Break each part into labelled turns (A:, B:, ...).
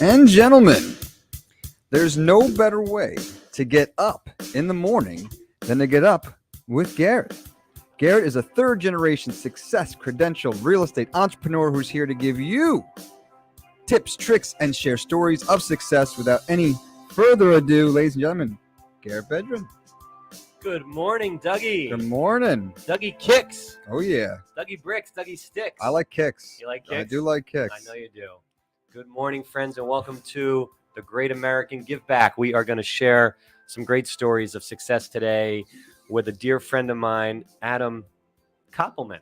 A: and gentlemen, there's no better way to get up in the morning than to get up with Garret. Garret is a third-generation success credentialed real estate entrepreneur who's here to give you tips, tricks, and share stories of success. Without any further ado, ladies and gentlemen, Garret Bedron.
B: Good morning, Dougie.
A: Good morning.
B: Dougie kicks.
A: Oh, yeah.
B: Dougie bricks. Dougie sticks.
A: I like kicks.
B: You like kicks?
A: I do like kicks.
B: I know you do. Good morning, friends, and welcome to the Great American Give Back. We are going to share some great stories of success today with a dear friend of mine, Adam Koppelman,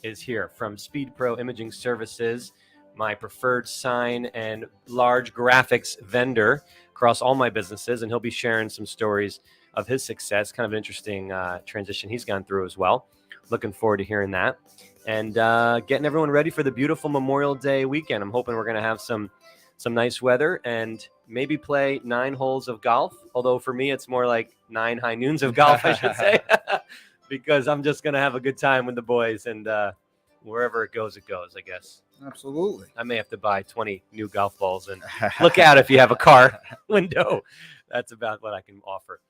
B: is here from Speed Pro Imaging Services, my preferred sign and large graphics vendor across all my businesses, and he'll be sharing some stories of his success. Kind of an interesting transition he's gone through as well. Looking forward to hearing that. And getting everyone ready for the beautiful Memorial Day weekend. I'm hoping we're going to have some nice weather and maybe play 9 holes of golf. Although for me, it's more like 9 high noons of golf, I should say, because I'm just going to have a good time with the boys, and wherever it goes, I guess.
A: Absolutely.
B: I may have to buy 20 new golf balls and look out if you have a car window. That's about what I can offer.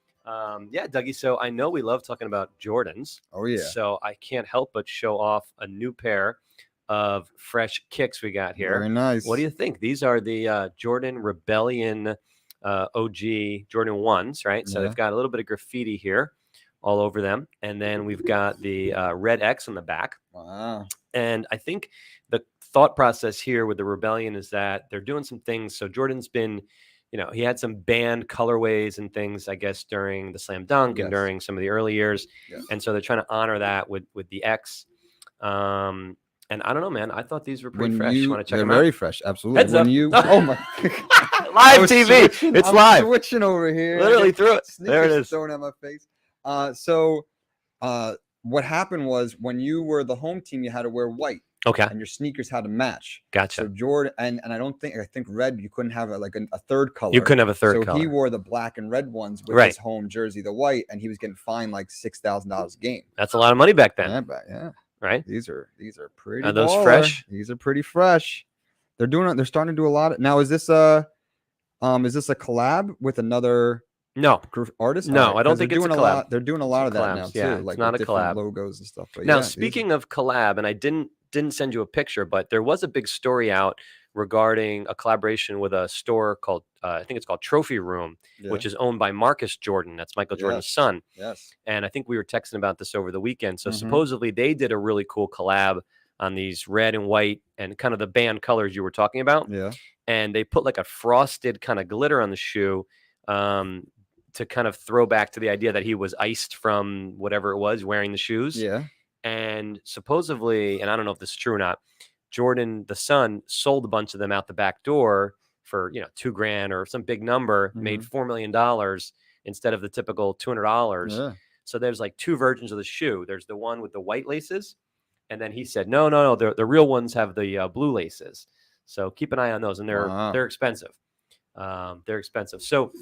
B: Yeah, Dougie, so I know we love talking about Jordans.
A: Oh, yeah.
B: So I can't help but show off a new pair of fresh kicks we got here.
A: Very nice.
B: What do you think? These are the Jordan Rebellion OG Jordan 1s, right? So
A: Yeah.
B: they've got a little bit of graffiti here all over them. And then we've got the red X on the back.
A: Wow.
B: And I think the thought process here with the Rebellion is that they're doing some things. So Jordan's been, he had some banned colorways and things, I guess, during the Slam Dunk and during some of the early years. Yeah. And so they're trying to honor that with the X. And I don't know, man. I thought these were pretty fresh. You want to check them out?
A: They're very fresh. Absolutely.
B: Heads up.
A: Oh, my.
B: Live TV. It's live.
A: Switching over here.
B: Literally through it. There it is.
A: Thrown at my face. So what happened was when you were the home team, you had to wear white.
B: Okay.
A: And your sneakers had to match.
B: Gotcha.
A: So Jordan, and I think red, you couldn't have a third color.
B: You couldn't have a third color.
A: So he wore the black and red ones with his home jersey, the white, and he was getting fined like $6,000 a game.
B: That's a lot of money back then.
A: Yeah.
B: Right.
A: These are pretty.
B: Are those
A: baller.
B: fresh?
A: These are pretty fresh. They're starting to do a lot now. Is this a collab with another artist?
B: No, I don't think it's a collab.
A: They're doing a lot of that now too.
B: Yeah,
A: like
B: it's not a collab.
A: Logos and stuff. But
B: now, speaking of collab, and I didn't send you a picture, but there was a big story out regarding a collaboration with a store called I think it's called Trophy Room, which is owned by Marcus Jordan. That's Michael Jordan's son.
A: Yes.
B: And I think we were texting about this over the weekend. So supposedly they did a really cool collab on these red and white and kind of the band colors you were talking about.
A: Yeah.
B: And they put like a frosted kind of glitter on the shoe to kind of throw back to the idea that he was iced from whatever it was wearing the shoes.
A: Yeah.
B: And supposedly, and I don't know if this is true or not, Jordan, the son, sold a bunch of them out the back door for, $2,000 or some big number, made $4 million instead of the typical $200.
A: Yeah.
B: So there's like 2 versions of the shoe. There's the one with the white laces. And then he said, no, the real ones have the blue laces. So keep an eye on those. And they're expensive. They're expensive. So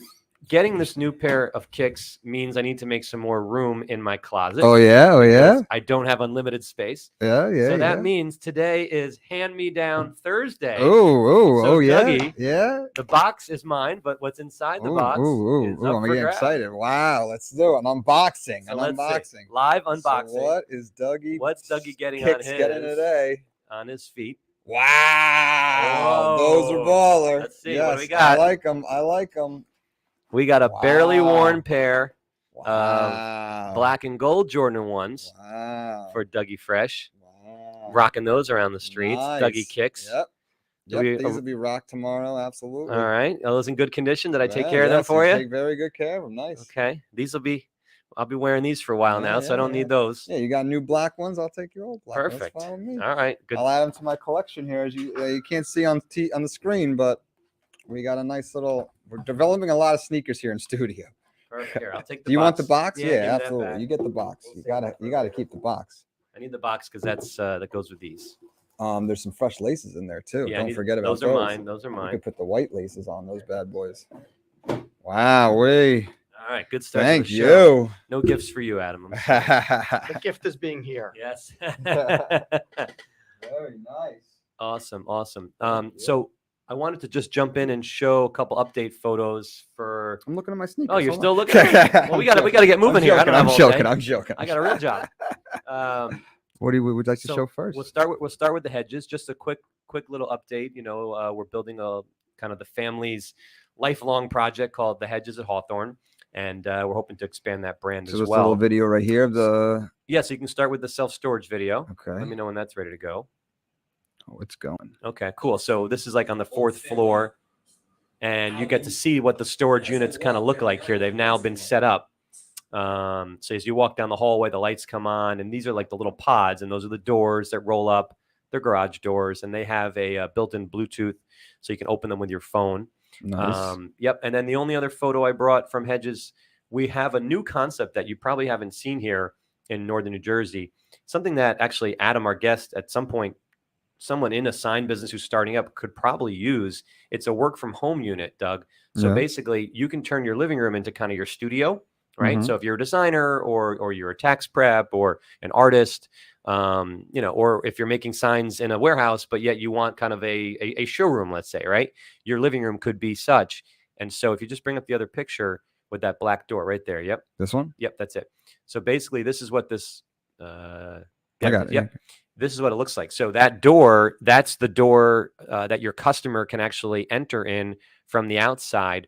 B: getting this new pair of kicks means I need to make some more room in my closet.
A: Oh, yeah.
B: I don't have unlimited space.
A: Yeah.
B: So that means today is hand-me-down Thursday.
A: Oh, yeah.
B: Dougie,
A: yeah.
B: The box is mine, but what's inside the box is up
A: I'm
B: for
A: getting
B: grabs.
A: excited. Wow, let's do it. An unboxing.
B: So let's see. Live unboxing.
A: So what's Dougie
B: getting
A: kicks
B: on his
A: getting today?
B: On his feet.
A: Wow. Those are baller.
B: Let's see what do we got.
A: I like them.
B: We got a barely worn pair
A: of
B: black and gold Jordan 1s for Dougie Fresh. Rocking those around the streets. Nice. Dougie kicks.
A: Yep. These will be rocked tomorrow. Absolutely.
B: All right. Are those in good condition? Did I take care of them for you?
A: Take very good care of them. Nice.
B: Okay. I'll be wearing these for a while now, so I don't need those.
A: Yeah, you got new black ones. I'll take your old black ones.
B: Perfect.
A: Follow me.
B: All right. Good.
A: I'll add them to my collection here. As you can't see on the screen, but we got a nice little. We're developing a lot of sneakers here in studio.
B: Perfect. Here, I'll take the box.
A: Do you want the box?
B: Yeah,
A: absolutely. You get the box. You gotta keep the box.
B: I need the box because that goes with these.
A: There's some fresh laces in there too.
B: Yeah,
A: don't forget about those.
B: Those are mine.
A: You could put the white laces on those bad boys. Wow,
B: All right, good start.
A: Thank you.
B: No gifts for you, Adam.
C: The gift is being here.
B: Yes.
A: Very nice.
B: Awesome. So I wanted to just jump in and show a couple update photos for.
A: I'm looking at my sneakers.
B: Oh, you're
A: Hold
B: still
A: on.
B: looking at it? Well, we got to get moving here. I don't have all day.
A: I'm joking.
B: I got a real job.
A: What would you like to
B: So
A: show first?
B: We'll start with the hedges. Just a quick little update. We're building a kind of the family's lifelong project called the Hedges at Hawthorne, and we're hoping to expand that brand
A: So
B: as
A: this
B: well.
A: little video right here of the.
B: Yeah, so you can start with the self-storage video.
A: Okay.
B: Let me know when that's ready to go.
A: Oh, it's going.
B: Okay, cool. So this is like on the 4th floor, and you get to see what the storage units kind of look like here. They've now been set up. So as you walk down the hallway, the lights come on, and these are like the little pods, and those are the doors that roll up. They're garage doors, and they have a built-in Bluetooth, so you can open them with your phone.
A: Nice.
B: Yep. And then the only other photo I brought from Hedges, we have a new concept that you probably haven't seen here in Northern New Jersey. Something that actually Adam, our guest, at some point, someone in a sign business who's starting up could probably use. It's a work from home unit, Doug. So basically you can turn your living room into kind of your studio, right? So if you're a designer or you're a tax prep or an artist, or if you're making signs in a warehouse, but yet you want kind of a showroom, let's say, right? Your living room could be such. And so if you just bring up the other picture with that black door right there. Yep.
A: This one?
B: Yep. That's it. So basically this is what this,
A: I got it.
B: Yep. This is what it looks like. So that door, that's the door that your customer can actually enter in from the outside.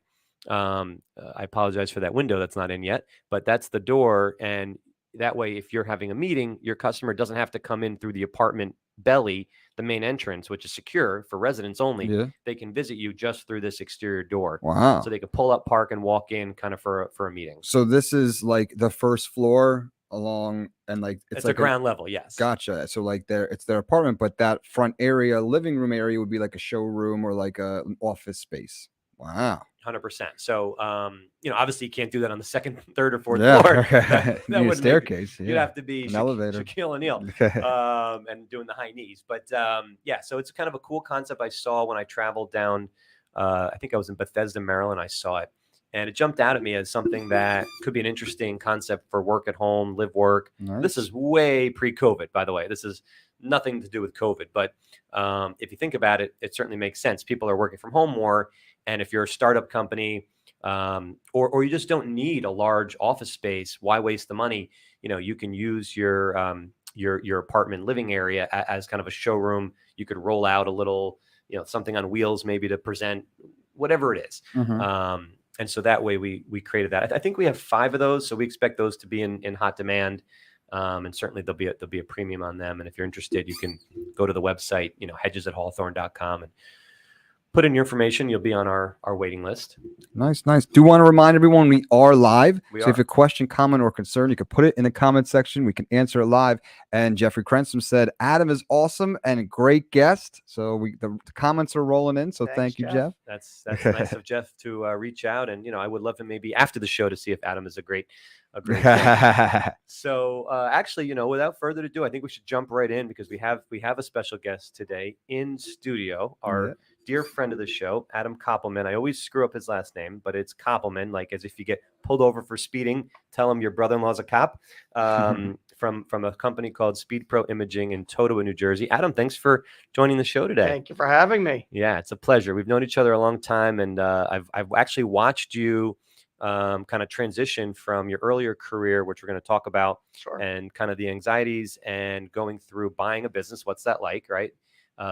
B: I apologize for that window that's not in yet, but that's the door. And that way, if you're having a meeting, your customer doesn't have to come in through the apartment belly, the main entrance, which is secure for residents only.
A: Yeah.
B: They can visit you just through this exterior door.
A: Wow.
B: So they can pull up, park, and walk in kind of for a meeting.
A: So this is like the first floor along, and like
B: It's
A: like
B: a ground level, yes.
A: Gotcha. So like it's their apartment, but that front area, living room area, would be like a showroom or like an office space. Wow.
B: 100%. So, obviously you can't do that on the second, third, or fourth
A: Yeah.
B: floor.
A: That
B: That would
A: staircase.
B: You'd have to be
A: an elevator.
B: Shaquille O'Neal and doing the high knees. But so it's kind of a cool concept I saw when I traveled down. I think I was in Bethesda, Maryland. I saw it, and it jumped out at me as something that could be an interesting concept for work at home, live, work.
A: Nice.
B: This is way pre-COVID, by the way. This is nothing to do with COVID, but if you think about it, it certainly makes sense. People are working from home more. And if you're a startup company, or you just don't need a large office space, why waste the money? You can use your apartment living area as kind of a showroom. You could roll out a little, something on wheels, maybe to present whatever it is. And so that way we created that. I think we have 5 of those, so we expect those to be in hot demand. And certainly there'll be a premium on them. And if you're interested, you can go to the website, hedgesathawthorne.com, and put in your information. You'll be on our waiting list.
A: Nice. Do want to remind everyone we are live.
B: We
A: so
B: are.
A: If you have a question, comment, or concern, you can put it in the comment section. We can answer it live. And Jeffrey Crensom said, Adam is awesome and a great guest. So the comments are rolling in. So thank you, Jeff.
B: That's nice of Jeff to reach out. And, I would love him maybe after the show to see if Adam is a great guest. So actually, without further ado, I think we should jump right in because we have a special guest today in studio. Our dear friend of the show, Adam Koppelman. I always screw up his last name, but it's Koppelman, like as if you get pulled over for speeding, tell him your brother-in-law's a cop, from a company called Speed Pro Imaging in Totowa, New Jersey. Adam, thanks for joining the show today.
C: Thank you for having me.
B: Yeah, it's a pleasure. We've known each other a long time, and I've actually watched you kind of transition from your earlier career, which we're going to talk about, and kind of the anxieties and going through buying a business. What's that like, right?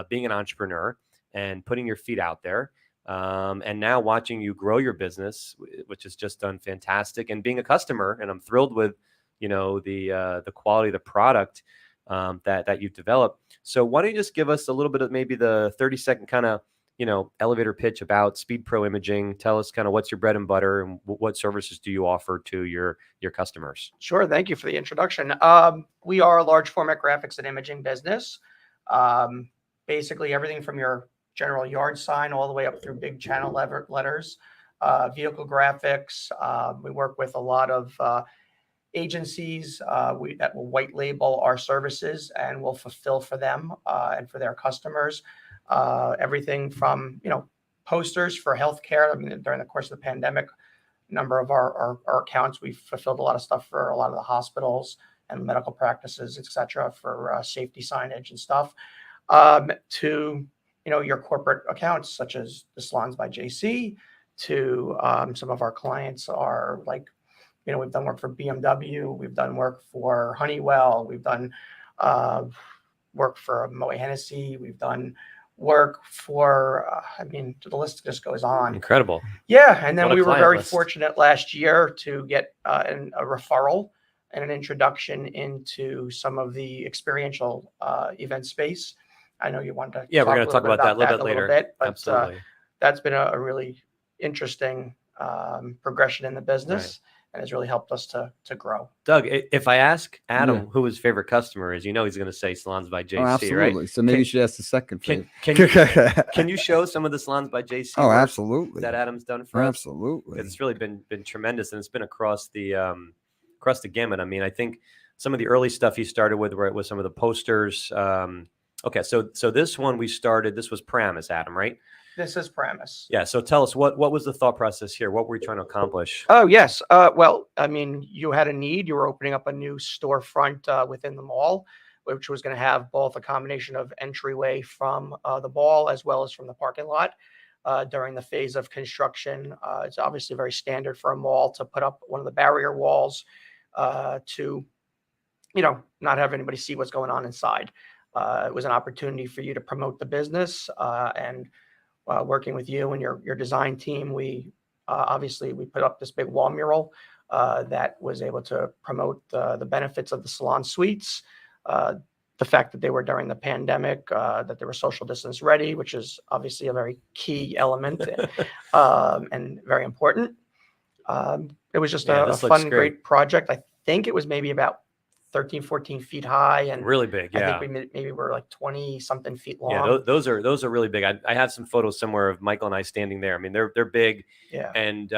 B: Being an entrepreneur and putting your feet out there. And now watching you grow your business, which has just done fantastic, and being a customer. And I'm thrilled with, the quality of the product that you've developed. So why don't you just give us a little bit of maybe the 30-second kind of, elevator pitch about Speed Pro Imaging. Tell us kind of what's your bread and butter and what services do you offer to your customers?
C: Sure. Thank you for the introduction. We are a large format graphics and imaging business. Basically everything from your general yard sign all the way up through big channel letters, vehicle graphics. We work with a lot of agencies that will white label our services and will fulfill for them and for their customers. Everything from, posters for healthcare. I mean, during the course of the pandemic, a number of our accounts, we've fulfilled a lot of stuff for a lot of the hospitals and medical practices, et cetera, for safety signage and stuff, to your corporate accounts, such as the Salons by JC, to some of our clients are like, we've done work for BMW, we've done work for Honeywell, we've done work for Moet Hennessy, we've done work for, the list just goes on.
B: Incredible.
C: Yeah, and then
B: What a
C: we were
B: client
C: very
B: list.
C: fortunate last year to get a referral and an introduction into some of the experiential event space. I know you wanted to
B: Yeah, we're going
C: a
B: to
C: little
B: talk
C: bit
B: about that a little
C: in
B: bit later.
C: but
B: Absolutely.
C: that's been a really interesting progression in the business, and has really helped us to grow.
B: Doug, if I ask Adam who his favorite customer is, he's going to say Salons by JC,
A: absolutely.
B: right?
A: So maybe you should ask the second
B: Can,
A: favorite.
B: can you show some of the Salons by JC
A: Oh,
B: work
A: absolutely.
B: that Adam's done for us?
A: Absolutely.
B: It's really been tremendous, and it's been across the gamut. I think some of the early stuff he started with was some of the posters. Okay, so this one we started. This was Paramus, Adam, right?
C: This is Paramus.
B: Yeah. So tell us what was the thought process here? What were you trying to accomplish?
C: Oh, yes. Well, you had a need. You were opening up a new storefront within the mall, which was going to have both a combination of entryway from the mall as well as from the parking lot. During the phase of construction, it's obviously very standard for a mall to put up one of the barrier walls to, not have anybody see what's going on inside. It was an opportunity for you to promote the business, and working with you and your design team, we put up this big wall mural that was able to promote the benefits of the salon suites, the fact that they were during the pandemic, that they were social distance ready, which is obviously a very key element and very important. It was just a fun, great project. I think it was maybe about 13, 14 feet high, and
B: really big. Yeah,
C: I think we were like 20 something feet long.
B: Yeah, those are really big. I have some photos somewhere of Michael and I standing there. They're big.
C: Yeah,
B: and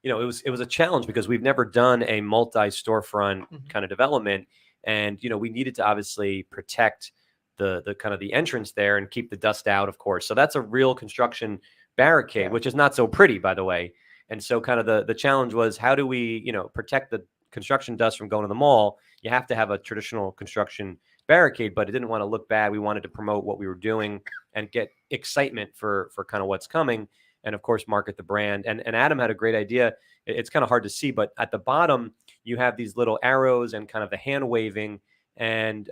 B: it was a challenge because we've never done a multi-storefront kind of development, and we needed to obviously protect the kind of the entrance there and keep the dust out, of course. So that's a real construction barricade, which is not so pretty, by the way. And so kind of the challenge was, how do we protect the construction dust from going to the mall? You have to have a traditional construction barricade, but it didn't want to look bad. We wanted to promote what we were doing and get excitement for kind of what's coming, and of course market the brand. And Adam had a great idea. It's kind of hard to see, but at the bottom you have these little arrows and kind of the hand waving, and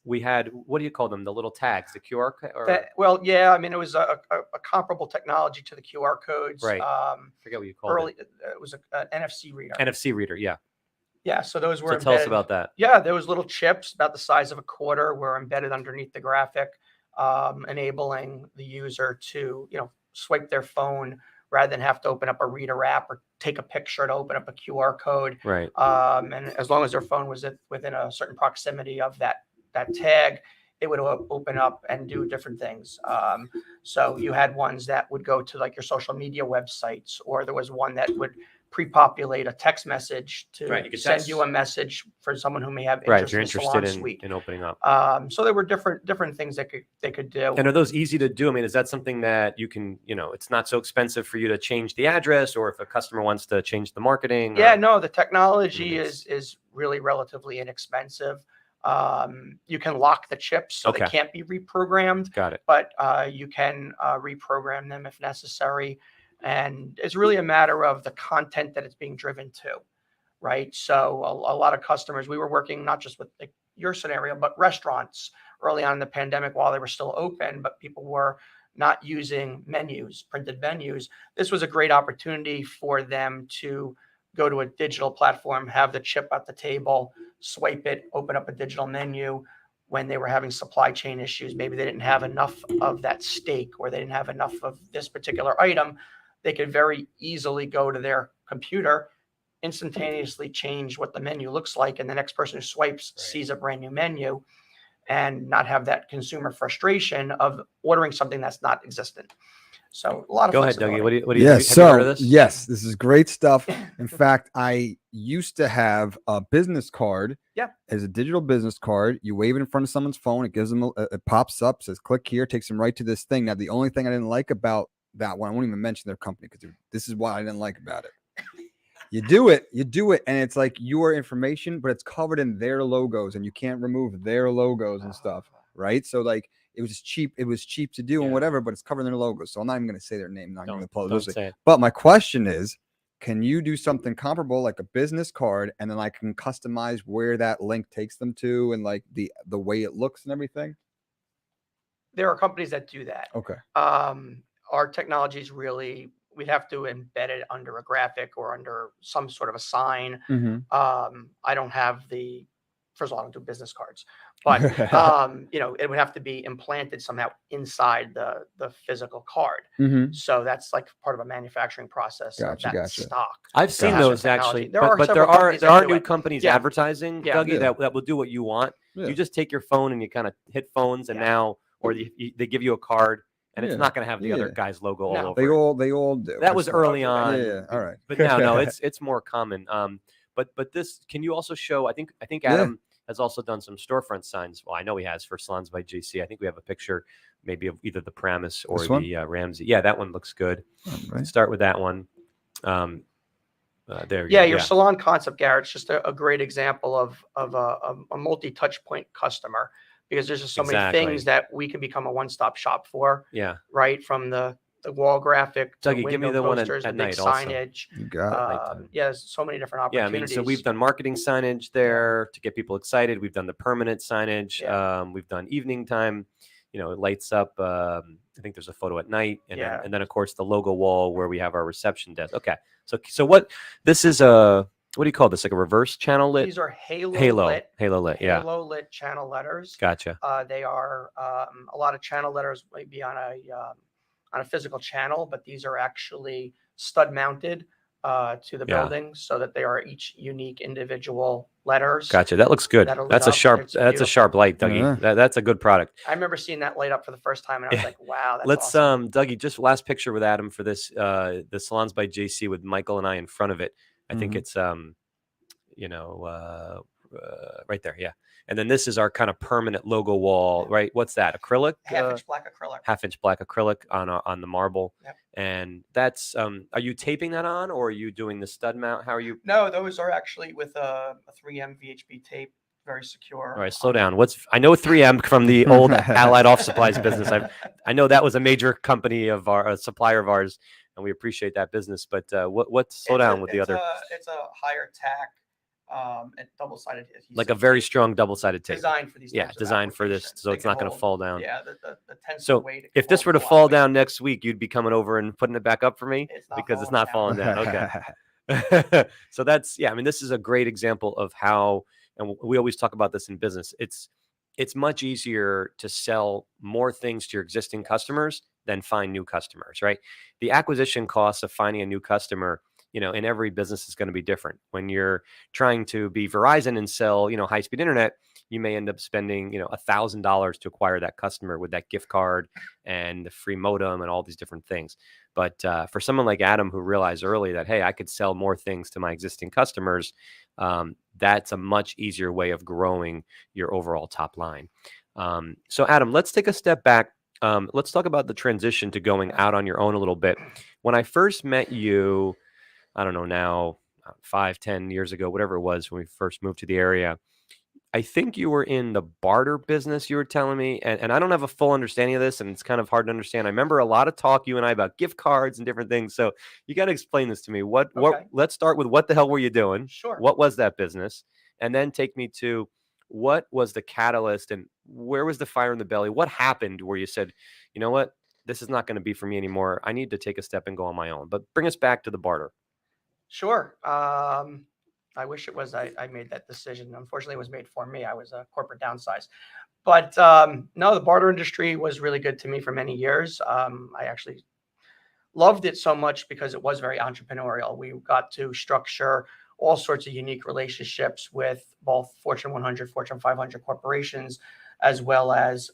B: we had, what do you call them, the little tags, the QR code?
C: it was a comparable technology to the QR codes.
B: Right. Forget what you called it.
C: It was an NFC reader.
B: NFC reader, yeah.
C: Yeah, so those were
B: tell us about that.
C: Yeah, those little chips about the size of a quarter were embedded underneath the graphic, enabling the user to, swipe their phone rather than have to open up a reader app or take a picture to open up a QR code.
B: Right.
C: And as long as their phone was within a certain proximity of that tag, it would open up and do different things. So you had ones that would go to like your social media websites, or there was one that would pre-populate a text message to send you a message for someone who may have interest
B: You're
C: in
B: interested
C: Salon Suite.
B: in opening up.
C: So there were different things that they could do.
B: And are those easy to do? Is that something that you can, it's not so expensive for you to change the address, or if a customer wants to change the marketing?
C: Yeah, no, the technology is really relatively inexpensive. You can lock the chips so they can't be reprogrammed.
B: Got it.
C: But you can reprogram them if necessary. And it's really a matter of the content that it's being driven to, right? So a lot of customers, we were working not just with your scenario, but restaurants early on in the pandemic while they were still open, but people were not using printed menus. This was a great opportunity for them to go to a digital platform, have the chip at the table, swipe it, open up a digital menu. When they were having supply chain issues, maybe they didn't have enough of that steak, or they didn't have enough of this particular item, they could very easily go to their computer, instantaneously change what the menu looks like, and the next person who swipes sees a brand new menu, and not have that consumer frustration of ordering something that's not existent. So a lot of
B: Go ahead, Dougie. What do you
A: yes,
B: have you heard of this?
A: Yes, this is great stuff. In fact, I used to have a business card.
C: Yeah.
A: As a digital business card. You wave it in front of someone's phone. It gives them it pops up, says click here, takes them right to this thing. Now, the only thing I didn't like about that one, I won't even mention their company because this is what I didn't like about it. You do it, and it's like your information, but it's covered in their logos, and you can't remove their logos and stuff, right? So like it was just cheap. It was cheap to do and
B: Yeah.
A: whatever, but it's covering their logo. So I'm not even going to say their name. Not going to
B: Don't
A: apologize.
B: say it.
A: But my question is, can you do something comparable like a business card, and then I can customize where that link takes them to and like the way it looks and everything?
C: There are companies that do that.
A: Okay.
C: Our technology is really, we'd have to embed it under a graphic or under some sort of a sign. I don't have the, first of all, I don't do business cards, but you know, it would have to be implanted somehow inside the physical card. So that's like part of a manufacturing process of that stock.
B: I've seen
C: Gotcha.
B: those actually,
C: There are
B: but there
C: several
B: are
C: companies
B: there
C: that
B: are
C: do
B: new
C: it.
B: companies
C: Yeah.
B: advertising,
C: Yeah.
B: Dougie, that will do what you want.
A: Yeah.
B: You just take your phone and you kind of hit phones, and now, or they give you a card, and it's not going to have the other guy's logo all
C: No.
B: over.
A: They all do.
B: That was early on.
A: Yeah. All right.
B: But now, no, it's more common. But this, can you also show? I think Adam has also done some storefront signs. Well, I know he has for Salons by JC. I think we have a picture, maybe of either the Paramus or the Ramsey. Yeah, that one looks good.
A: Right.
B: Start with that one. There.
C: Yeah, your salon concept, Garrett's just a great example of a multi-touch point customer, because there's just so many things that we can become a one-stop shop for.
B: Yeah.
C: Right, from the wall graphic,
B: Dougie, give me the one
C: posters,
B: at
C: the big
B: night also.
C: signage.
A: You got it.
C: Yeah, there's so many different
B: Yeah, I
C: opportunities.
B: mean, so we've done marketing signage there to get people excited. We've done the permanent signage. We've done evening time. You know, it lights up. I think there's a photo at night, and then of course the logo wall where we have our reception desk. Okay, so what this is what do you call this? Like a reverse channel lit?
C: These are halo lit.
B: Yeah.
C: Halo lit channel letters.
B: Gotcha.
C: They are a lot of channel letters might be on a physical channel, but these are actually stud mounted to the building, so that they are each unique individual letters.
B: Gotcha. That looks good. That's a sharp light, Dougie.
A: Yeah.
B: That's a good product.
C: I remember seeing that light up for the first time, and I was like, "Wow, that's
B: Let's
C: awesome."
B: Dougie, just last picture with Adam for this the Salons by JC with Michael and I in front of it. I think it's right there, yeah. And then this is our kind of permanent logo wall, right? What's that? Acrylic?
C: Half-inch black acrylic.
B: Half-inch black acrylic on the marble.
C: Yep.
B: And that's are you taping that on, or are you doing the stud mount? How are you?
C: No, those are actually with a 3M VHB tape, very secure.
B: All right, slow down. I know 3M from the old Allied Office Supplies business. I know that was a major company of a supplier of ours, and we appreciate that business. But slow down with the other.
C: It's a higher tack, and double-sided adhesive.
B: Like a very strong double-sided tape.
C: Designed for these.
B: Yeah, designed for this, so it's not going to fall down.
C: Yeah, the tensile
B: So
C: weight.
B: if this were to fall down next week, you'd be coming over and putting it back up for me, because it's not falling down. Okay. So that's, I mean, this is a great example of how, and we always talk about this in business. It's much easier to sell more things to your existing customers than find new customers, right? The acquisition costs of finding a new customer, in every business is going to be different. When you're trying to be Verizon and sell, high-speed internet, you may end up spending, $1,000 to acquire that customer with that gift card and the free modem and all these different things. But for someone like Adam, who realized early that, hey, I could sell more things to my existing customers, that's a much easier way of growing your overall top line. So Adam, let's take a step back. Let's talk about the transition to going out on your own a little bit. When I first met you, I don't know now, 5-10 years ago, whatever it was, when we first moved to the area, I think you were in the barter business, you were telling me, and I don't have a full understanding of this, and it's kind of hard to understand. I remember a lot of talk, you and I, about gift cards and different things. So you got to explain this to me. Let's start with, what the hell were you doing?
C: Sure.
B: What was that business? And then take me to, what was the catalyst, and where was the fire in the belly? What happened where you said, you know what, this is not going to be for me anymore. I need to take a step and go on my own. But bring us back to the barter.
C: Sure. I wish it was I made that decision. Unfortunately, it was made for me. I was a corporate downsize. But no, the barter industry was really good to me for many years. I actually loved it so much because it was very entrepreneurial. We got to structure all sorts of unique relationships with both Fortune 100, Fortune 500 corporations, as well as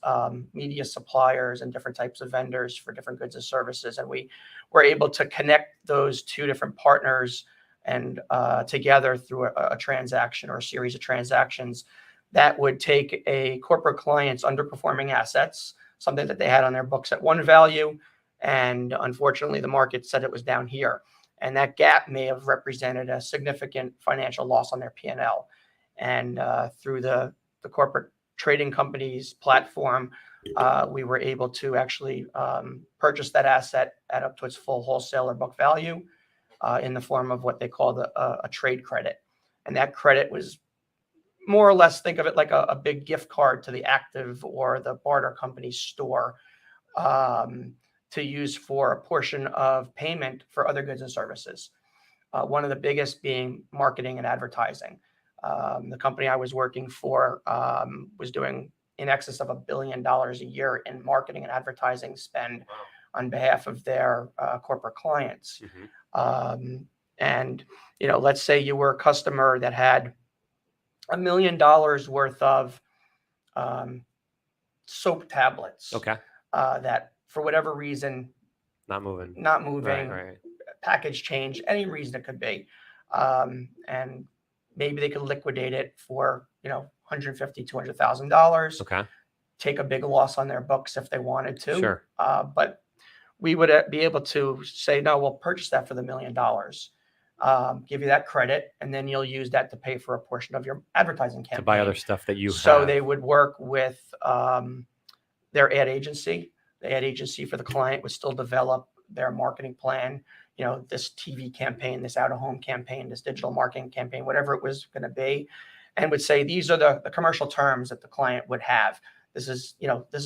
C: media suppliers and different types of vendors for different goods and services. And we were able to connect those two different partners and together through a transaction or a series of transactions that would take a corporate client's underperforming assets, something that they had on their books at one value, and unfortunately the market said it was down here. And that gap may have represented a significant financial loss on their P&L. And through the corporate trading company's platform, we were able to actually purchase that asset at up to its full wholesale or book value in the form of what they call a trade credit. And that credit was more or less, think of it like a big gift card to the active or the barter company store to use for a portion of payment for other goods and services. One of the biggest being marketing and advertising. The company I was working for was doing in excess of $1 billion a year in marketing and advertising spend on behalf of their corporate clients. And, let's say you were a customer that had $1 million worth of soap tablets.
B: Okay.
C: That for whatever reason,
B: Not moving. Right.
C: Package change, any reason it could be. And maybe they could liquidate it for, $150,000, $200,000.
B: Okay.
C: Take a big loss on their books if they wanted to.
B: Sure.
C: But we would be able to say, no, we'll purchase that for the $1 million. Give you that credit, and then you'll use that to pay for a portion of your advertising campaign.
B: To buy other stuff that you have.
C: So they would work with their ad agency. The ad agency for the client would still develop their marketing plan, this TV campaign, this out-of-home campaign, this digital marketing campaign, whatever it was going to be, and would say, these are the commercial terms that the client would have. This is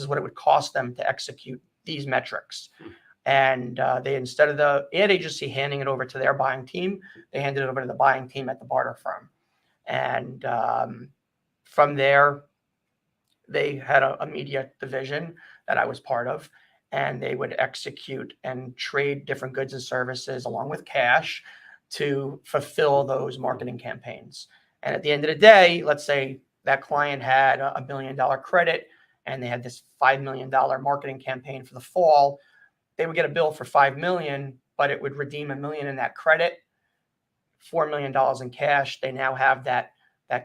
C: what it would cost them to execute these metrics. And they, instead of the ad agency handing it over to their buying team, they handed it over to the buying team at the barter firm. And from there, they had a media division that I was part of, and they would execute and trade different goods and services along with cash to fulfill those marketing campaigns. And at the end of the day, let's say that client had a $1 million credit and they had this $5 million marketing campaign for the fall. They would get a bill for $5 million, but it would redeem $1 million in that credit, $4 million in cash. They now have that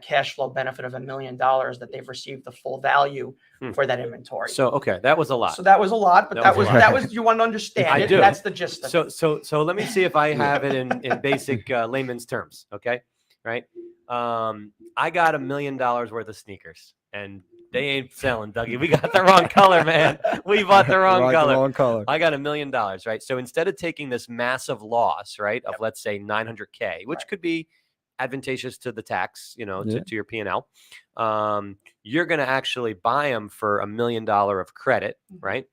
C: cash flow benefit of $1 million that they've received the full value for that inventory.
B: So, okay, that was a lot.
C: So that was a lot, but that was you want to understand
B: I
C: it.
B: do.
C: That's the gist of it.
B: So let me see if I have it in basic layman's terms. Okay. Right. I got $1 million worth of sneakers, and they ain't selling, Dougie. We got the wrong color, man. We bought the wrong color. I got $1 million, right? So instead of taking this massive loss, right, of let's say $900K, which could be advantageous to the tax, to your P&L, you're going to actually buy them for $1 million of credit, right?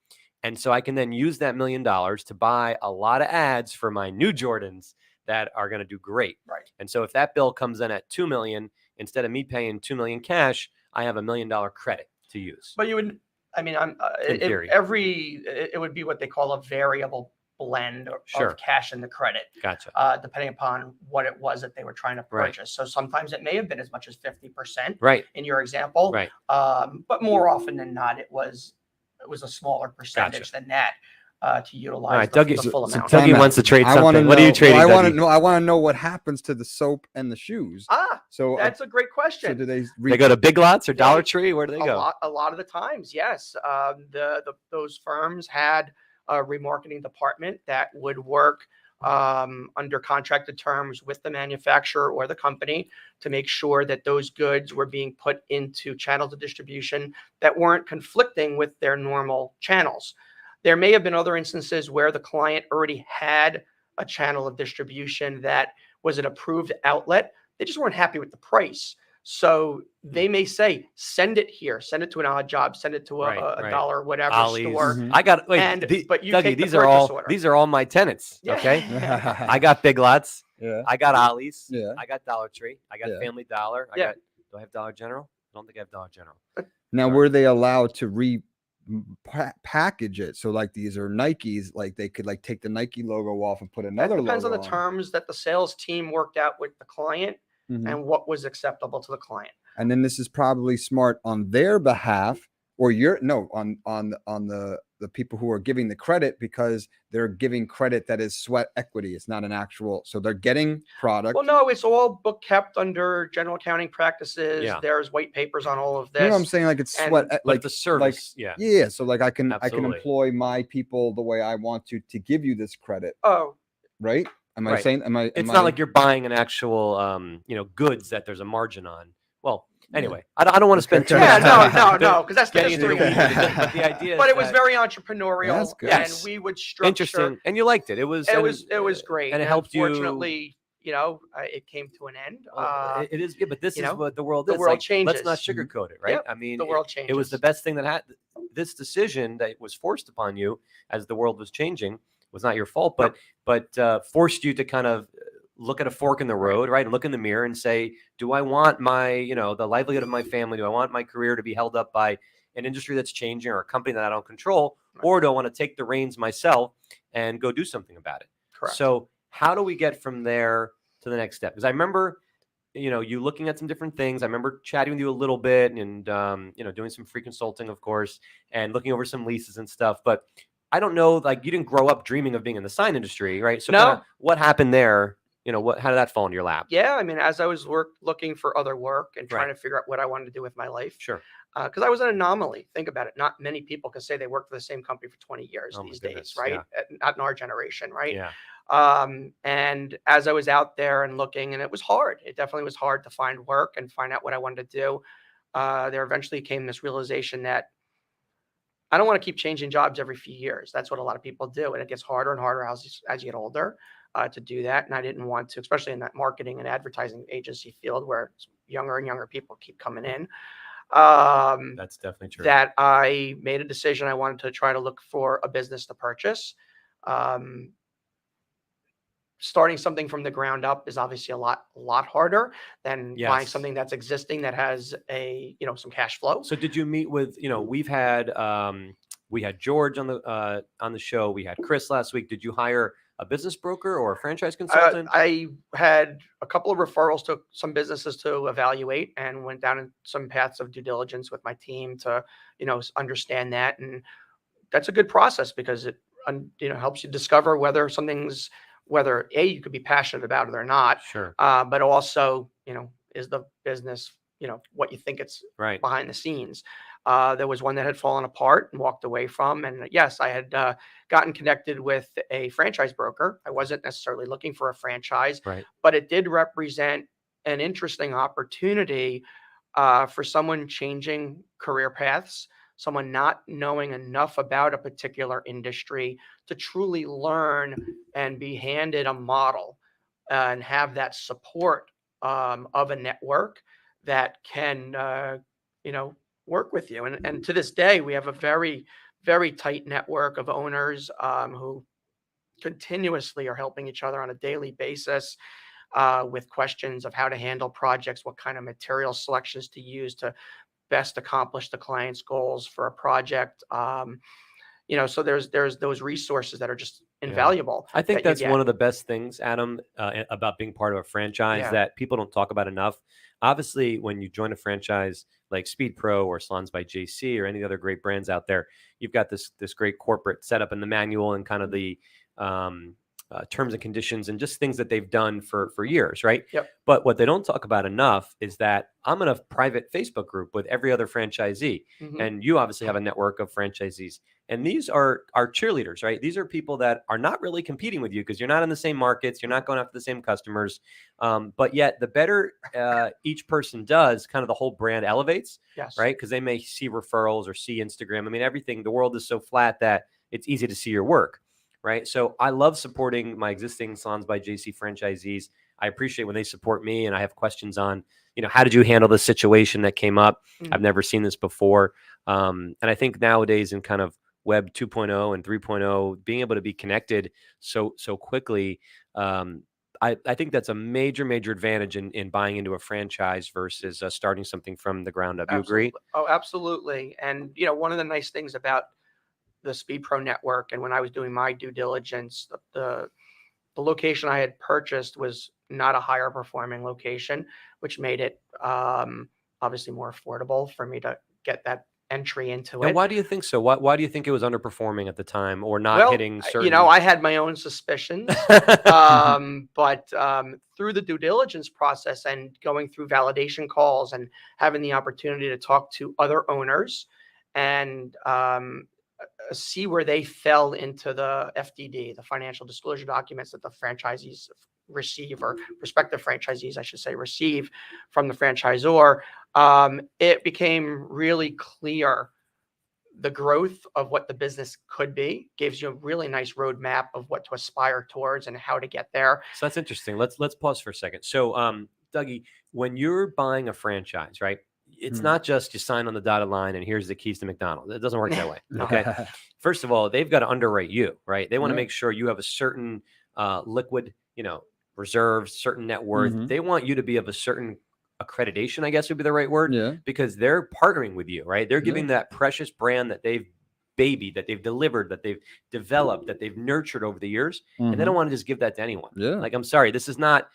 B: And so I can then use that $1 million to buy a lot of ads for my new Jordans that are going to do great.
C: Right.
B: And so if that bill comes in at $2 million, instead of me paying $2 million cash, I have $1 million credit to use.
C: But you would,
B: in theory,
C: it would be what they call a variable blend of cash and the credit.
B: Gotcha.
C: Depending upon what it was that they were trying to purchase. Right. So sometimes it may have been as much as 50%.
B: Right.
C: In your example.
B: Right.
C: But more often than not, it was a smaller percentage than that. To utilize the full amount.
B: Dougie wants to trade something. What are you trading?
A: I want to know what happens to the soap and the shoes.
C: So that's a great question.
A: So do
B: they go to Big Lots or Dollar Tree? Where do they go?
C: A lot of the times, yes. Those firms had a remarketing department that would work under contracted terms with the manufacturer or the company to make sure that those goods were being put into channels of distribution that weren't conflicting with their normal channels. There may have been other instances where the client already had a channel of distribution that was an approved outlet. They just weren't happy with the price. So they may say, send it here, send it to an Odd Job, send it to a dollar, whatever
B: Ollie's
C: store.
B: I got,
C: but you
B: Dougie,
C: take
B: these
C: the order.
B: These are all my tenants.
C: Yeah.
B: Okay. I got Big Lots.
A: Yeah.
B: I got Ollie's.
A: Yeah.
B: I got Dollar Tree. I got Family Dollar. Do I have Dollar General? I don't think I have Dollar General.
A: Now, were they allowed to package it? So like these are Nikes, like they could take the Nike logo off and put another logo on.
C: Depends on the terms that the sales team worked out with the client and what was acceptable to the client.
A: And then this is probably smart on their behalf, or on the people who are giving the credit, because they're giving credit that is sweat equity. It's not an actual, so they're getting product.
C: Well, no, it's all book kept under general accounting practices. Yeah. There's white papers on all of this.
A: You know what I'm saying? Like it's sweat, like
B: the service.
A: Yeah. So like I can employ my people the way I want to give you this credit.
C: Oh,
A: right. Am I saying?
B: It's not like you're buying an actual, goods that there's a margin on. Well, Anyway, I don't want to spend too
A: Okay.
B: much
C: Yeah,
B: time.
C: no, because that's the
B: getting into the
C: history.
B: weeds, but the idea
C: But
B: is
C: it was
B: that
C: very entrepreneurial,
A: That's good.
C: and
B: Yes.
C: we would structure.
B: interesting, and you liked it. It was
C: It was great,
B: and it helped you.
C: unfortunately, it came to an end.
B: Well, it is good, but this is what the world
C: the
B: is.
C: world
B: Like, let's not
C: changes.
B: sugarcoat it, right?
C: Yep,
B: I mean,
C: the world
B: it was the
C: changes.
B: best thing that had this decision that was forced upon you as the world was changing was not your fault, but forced you to kind of look at a fork in the road, right? And look in the mirror and say, do I want my, the livelihood of my family? Do I want my career to be held up by an industry that's changing or a company that I don't control? Or do I want to take the reins myself and go do something about it?
C: Correct.
B: So how do we get from there to the next step? Because I remember, you looking at some different things. I remember chatting with you a little bit and, doing some free consulting, of course, and looking over some leases and stuff. But I don't know, like, you didn't grow up dreaming of being in the sign industry, right? So
C: No.
B: what happened there? How did that fall in your lap?
C: Yeah, I mean, as I was looking for other work and trying
B: Right.
C: to figure out what I wanted to do with my life,
B: Sure.
C: because I was an anomaly. Think about it. Not many people can say they worked for the same company for 20 years
B: Oh my
C: these
B: goodness,
C: days, right?
B: yeah.
C: Not in our generation, right?
B: Yeah.
C: And as I was out there and looking, and it was hard. It definitely was hard to find work and find out what I wanted to do. There eventually came this realization that I don't want to keep changing jobs every few years. That's what a lot of people do, and it gets harder and harder as you get older to do that. And I didn't want to, especially in that marketing and advertising agency field where younger and younger people keep coming in.
B: That's definitely true.
C: That I made a decision. I wanted to try to look for a business to purchase. Starting something from the ground up is obviously a lot harder than buying
B: Yes.
C: something that's existing that has some cash flow.
B: So did you meet with, we had George on the show. We had Chris last week. Did you hire a business broker or a franchise consultant?
C: I had a couple of referrals to some businesses to evaluate and went down in some paths of due diligence with my team to, understand that. And that's a good process because it, helps you discover whether A, you could be passionate about it or not.
B: Sure.
C: But also, is the business, what you think it's
B: Right.
C: behind the scenes. There was one that had fallen apart and walked away from. And yes, I had gotten connected with a franchise broker. I wasn't necessarily looking for a franchise,
B: Right.
C: but it did represent an interesting opportunity for someone changing career paths, someone not knowing enough about a particular industry to truly learn and be handed a model and have that support of a network that can, work with you. And to this day, we have a very, very tight network of owners who continuously are helping each other on a daily basis with questions of how to handle projects, what kind of material selections to use to best accomplish the client's goals for a project. So there's those resources that are just invaluable.
B: I think
C: that you
B: that's
C: get.
B: one of the best things, Adam, about being part of a franchise
C: Yeah.
B: that people don't talk about enough. Obviously, when you join a franchise like Speed Pro or Salons by JC or any other great brands out there, you've got this great corporate setup in the manual and kind of the terms and conditions and just things that they've done for years, right?
C: Yep.
B: But what they don't talk about enough is that I'm in a private Facebook group with every other franchisee,
C: Mhm.
B: and you obviously have a network of franchisees. And these are cheerleaders, right? These are people that are not really competing with you because you're not in the same markets, you're not going after the same customers, but yet the better each person does, kind of the whole brand elevates,
C: Yes.
B: right? Because they may see referrals or see Instagram. I mean, everything. The world is so flat that it's easy to see your work. Right. So I love supporting my existing Salons by JC franchisees. I appreciate when they support me and I have questions on, how did you handle this situation that came up?
C: Mhm.
B: I've never seen this before. And I think nowadays in kind of Web 2.0 and 3.0, being able to be connected so quickly, I think that's a major advantage in buying into a franchise versus starting something from the ground up. You agree?
C: Oh, absolutely. And, one of the nice things about the Speed Pro network, and when I was doing my due diligence, the location I had purchased was not a higher performing location, which made it obviously more affordable for me to get that entry into it.
B: And why do you think so? Why do you think it was underperforming at the time or not
C: Well,
B: hitting certain?
C: I had my own suspicions, but through the due diligence process and going through validation calls and having the opportunity to talk to other owners and see where they fell into the FDD, the financial disclosure documents that the franchisees receive, or prospective franchisees, I should say, receive from the franchisor, it became really clear the growth of what the business could be. Gives you a really nice roadmap of what to aspire towards and how to get there.
B: So that's interesting. Let's pause for a second. So, Dougie, when you're buying a franchise, right? It's not just you sign on the dotted line and here's the keys to McDonald's. It doesn't work that way. Okay. First of all, they've got to underwrite you, right? They want to make sure you have a certain liquid, reserves, certain net worth. They want you to be of a certain accreditation, I guess would be the right word, because they're partnering with you, right? They're giving that precious brand that they've babied, that they've delivered, that they've developed, that they've nurtured over the years, and they don't want to just give that to anyone. Like, I'm sorry, this is not,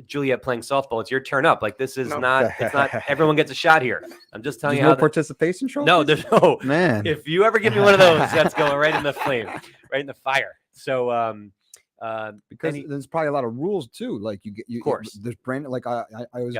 B: Juliet playing softball. It's your turn up. Like, this is not. It's not. Everyone gets a shot here. I'm just telling you.
A: No participation trophies?
B: No, there's no.
A: Man,
B: if you ever give me one of those, that's going right in the flame, right in the fire. So,
A: because there's probably a lot of rules too. Like
B: of course,
A: there's brand. Like I was,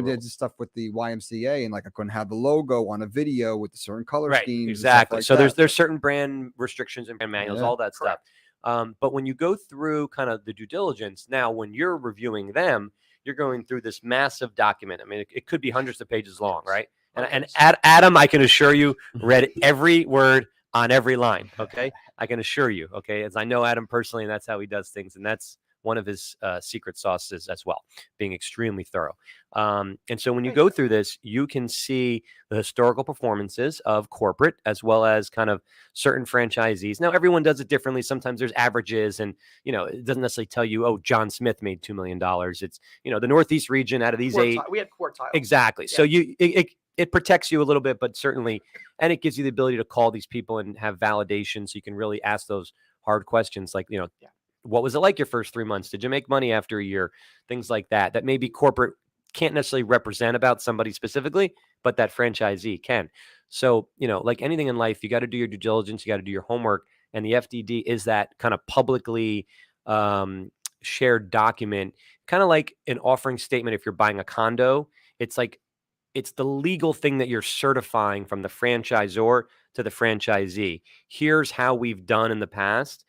A: did stuff with the YMCA, and like I couldn't have the logo on a video with the certain color schemes.
B: Exactly.
A: Like
B: so
A: that.
B: there's certain brand restrictions and brand manuals, all that stuff. But when you go through kind of the due diligence, now when you're reviewing them, you're going through this massive document. I mean, it could be hundreds of pages long, right? And Adam, I can assure you, read every word on every line. Okay. I can assure you. Okay. As I know Adam personally, and that's how he does things. And that's one of his secret sauces as well, being extremely thorough. And so when you go through this, you can see the historical performances of corporate as well as kind of certain franchisees. Now, everyone does it differently. Sometimes there's averages and, it doesn't necessarily tell you, oh, John Smith made $2 million. It's, the Northeast region out of these eight.
C: We had quartile.
B: Exactly. Yeah. So it protects you a little bit, but certainly, and it gives you the ability to call these people and have validation so you can really ask those hard questions like, what was it like your first 3 months? Did you make money after a year? Things like that, that maybe corporate can't necessarily represent about somebody specifically, but that franchisee can. So, like anything in life, you got to do your due diligence, you got to do your homework. And the FDD is that kind of publicly shared document, kind of like an offering statement. If you're buying a condo, it's like, it's the legal thing that you're certifying from the franchisor to the franchisee. Here's how we've done in the past.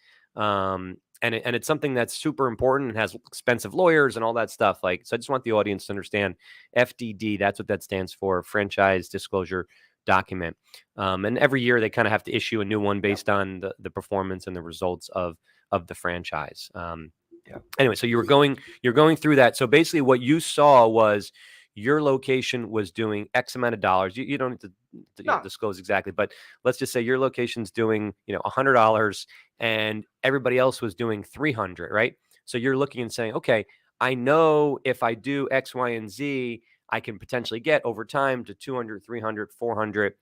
B: And it's something that's super important and has expensive lawyers and all that stuff. Like, so I just want the audience to understand FDD. That's what that stands for, Franchise Disclosure Document. And every year they kind of have to issue a new one based on the performance and the results of the franchise. Anyway, so you're going through that. So basically what you saw was your location was doing X amount of dollars. You don't need to disclose exactly, but let's just say your location's doing, $100 and everybody else was doing 300, right? So you're looking and saying, okay, I know if I do X, Y, and Z, I can potentially get over time to 200, 300, 400.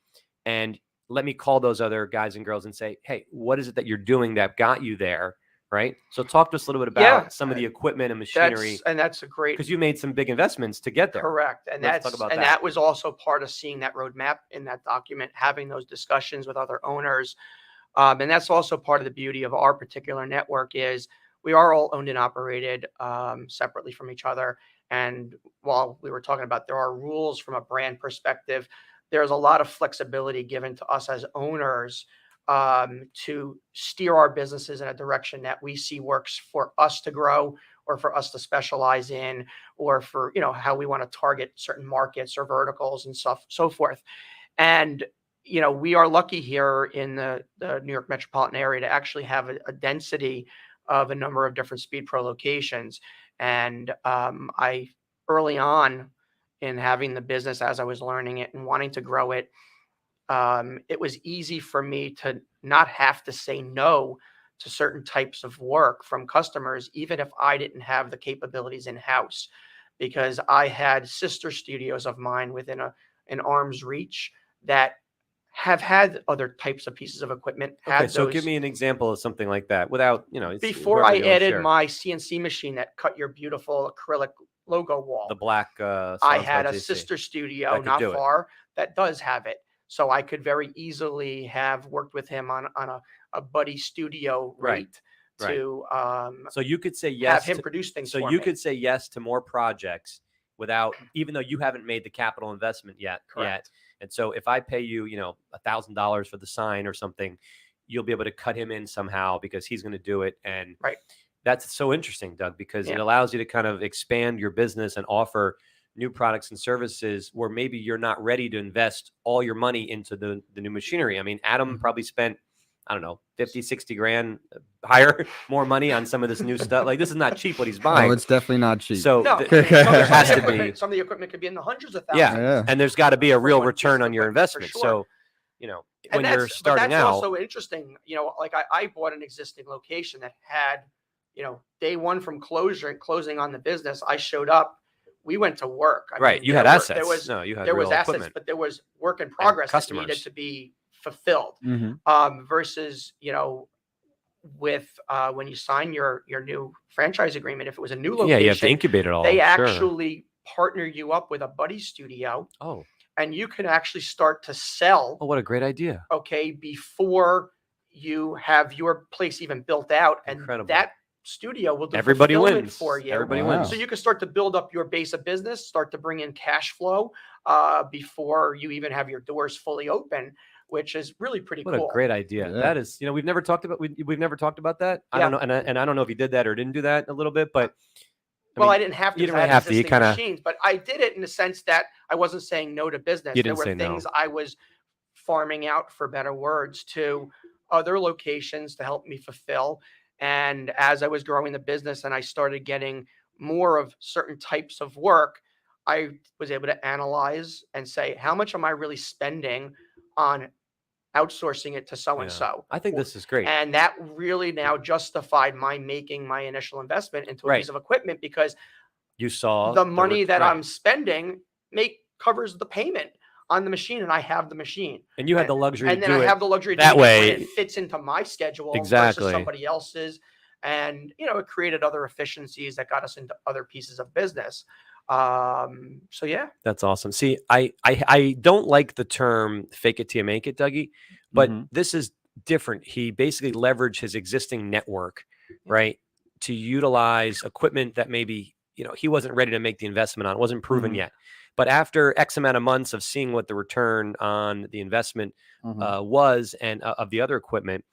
B: And let me call those other guys and girls and say, hey, what is it that you're doing that got you there? Right. So talk to us a little bit about some of the equipment and machinery.
C: That's a great,
B: because you made some big investments to get there.
C: Correct. And that was also part of seeing that roadmap in that document, having those discussions with other owners. And that's also part of the beauty of our particular network is we are all owned and operated separately from each other. And while we were talking about there are rules from a brand perspective, there's a lot of flexibility given to us as owners to steer our businesses in a direction that we see works for us to grow or for us to specialize in, or for, how we want to target certain markets or verticals and so forth. And, we are lucky here in the New York metropolitan area to actually have a density of a number of different Speed Pro locations. And I early on in having the business, as I was learning it and wanting to grow it, it was easy for me to not have to say no to certain types of work from customers, even if I didn't have the capabilities in-house, because I had sister studios of mine within an arm's reach that have had other types of pieces of equipment.
B: Okay, so give me an example of something like that without,
C: before I added my CNC machine that cut your beautiful acrylic logo wall,
B: the black,
C: I had a sister studio not far that does have it. So I could very easily have worked with him on a buddy studio rate to
B: so you could say yes,
C: have him produce things.
B: So you could say yes to more projects without, even though you haven't made the capital investment yet.
C: Correct.
B: And so if I pay you, $1,000 for the sign or something, you'll be able to cut him in somehow because he's going to do it. And That's so interesting, Doug, because it
C: Yeah.
B: allows you to kind of expand your business and offer new products and services where maybe you're not ready to invest all your money into the new machinery. I mean, Adam probably spent, I don't know, 50, 60 grand higher, more money on some of this new stuff. Like, this is not cheap what he's buying.
A: Oh, it's definitely not cheap.
B: So
C: No,
B: th-
C: I mean,
B: there has to be,
C: some of the equipment could be in the hundreds of
B: yeah,
C: thousands.
A: Yeah.
B: and there's got to be a
C: for
B: real
C: one piece
B: return
C: of
B: on your
C: equipment, for
B: investment.
C: sure.
B: So, you know,
C: And
B: when you're
C: but
B: starting
C: that's
B: out,
C: also interesting. You know, like I bought an existing location that had, you know, day one from closing on the business. I showed up. We went to work. I
B: right?
C: mean,
B: You had
C: there
B: assets.
C: was
B: No, you had
C: there
B: real
C: was assets,
B: equipment.
C: but there was work in progress that needed
B: customers.
C: to be fulfilled. Versus, you know, with when you sign your new franchise agreement, if it was a new location,
B: Yeah, you have to incubate it all.
C: they
B: Sure.
C: actually partner you up with a buddy studio,
B: Oh,
C: and you can actually start to sell.
B: oh, what a great idea!
C: Okay, before you have your place even built out, and
B: Incredible.
C: that studio will do
B: Everybody
C: fulfillment
B: wins
C: for you.
B: Everybody
A: Wow.
B: wins.
C: So you can start to build up your base of business, start to bring in cash flow before you even have your doors fully open, which is really pretty
B: What
C: cool.
B: a great idea!
A: Yeah.
B: That is, you know, we've never talked about that. I
C: Yeah.
B: don't know, and I don't know if you did that or didn't do that a little bit, but
C: Well,
B: mean,
C: I didn't have to.
B: you didn't
C: 'Cause I
B: really
C: had
B: have to. You
C: existing
B: kind of,
C: machines, but I did it in the sense that I wasn't saying no to business.
B: You
C: There
B: didn't
C: were
B: say no.
C: things I was farming out, for better words, to other locations to help me fulfill. And as I was growing the business and I started getting more of certain types of work, I was able to analyze and say, how much am I really spending on outsourcing it to so and so?
B: I think this is great.
C: And that really now justified my making my initial investment into a
B: Right.
C: piece of equipment, because
B: You saw
C: the money that
B: right.
C: I'm spending covers the payment on the machine, and I have the machine.
B: and you had the luxury
C: And
B: to
C: then
B: do
C: I
B: it
C: have the luxury to
B: that
C: do it
B: way.
C: when it fits into my schedule
B: Exactly.
C: versus somebody else's. And, you know, it created other efficiencies that got us into other pieces of business. So yeah.
B: That's awesome. See, I don't like the term "fake it till you make it," Dougie, but this is different. He basically leveraged his existing network, right, to utilize equipment that maybe, you know, he wasn't ready to make the investment on. It wasn't proven yet. But after X amount of months of seeing what the return on the investment was, and of the other equipment,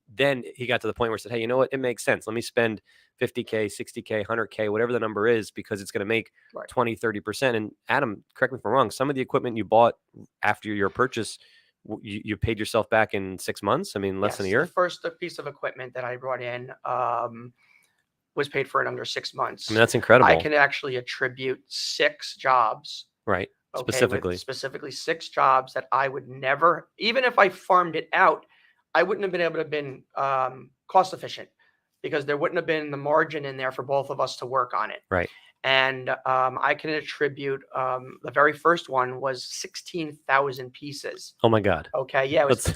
B: then he got to the point where he said, hey, you know what? It makes sense. Let me spend 50K, 60K, 100K, whatever the number is, because it's going to make 20, 30%. And Adam, correct me if I'm wrong, some of the equipment you bought after your purchase, you paid yourself back in 6 months? I mean, less than a year?
C: The first piece of equipment that I brought in was paid for in under 6 months.
B: I mean, that's incredible.
C: I can actually attribute 6 jobs.
B: Right.
C: Specifically 6 jobs that I would never, even if I farmed it out, I wouldn't have been able to have been cost efficient, because there wouldn't have been the margin in there for both of us to work on it.
B: Right.
C: And I can attribute the very first one was 16,000 pieces.
B: Oh my God.
C: Okay. Yeah. It was,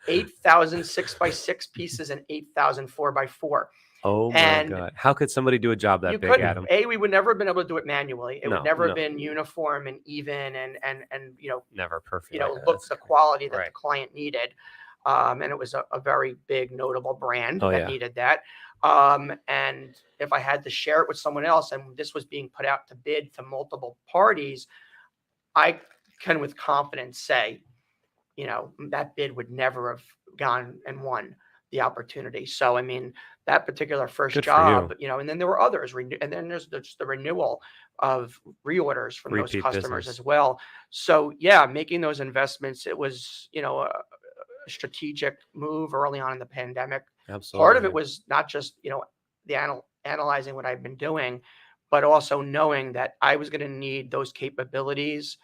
C: 8,000 6x6 pieces and 8,000 4x4.
B: Oh my God. How could somebody do a job that big, Adam?
C: We would never have been able to do it manually. It would never have been uniform and even and you know,
B: never perfect.
C: You know, look the quality that the client needed. And it was a very big, notable brand that needed that. And if I had to share it with someone else, and this was being put out to bid to multiple parties, I can with confidence say, you know, that bid would never have gone and won the opportunity. So, I mean, that particular first job, you know, and then there were others, and then there's just the renewal of reorders from those customers as well. So yeah, making those investments, it was, you know, a strategic move early on in the pandemic.
B: Absolutely.
C: Part of it was not just, you know, the analyzing what I've been doing, but also knowing that I was going to need those capabilities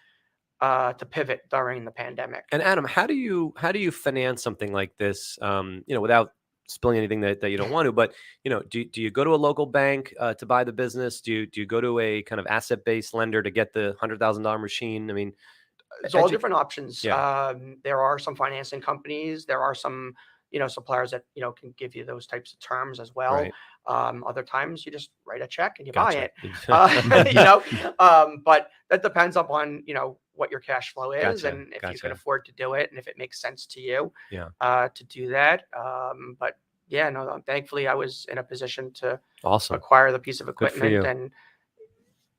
C: to pivot during the pandemic.
B: And Adam, how do you finance something like this? You know, without spilling anything that you don't want to, but you know, do you go to a local bank to buy the business? Do you go to a kind of asset-based lender to get the $100,000 machine? I mean,
C: it's all different options.
B: Yeah.
C: There are some financing companies. There are some, you know, suppliers that, you know, can give you those types of terms as well.
B: Right.
C: Other times you just write a check and you
B: Gotcha.
C: buy it. You know, but that depends upon, you know, what your cash flow is and if you can afford to do it and if it makes sense to you to do that. But yeah, no, thankfully I was in a position to acquire the piece of equipment, and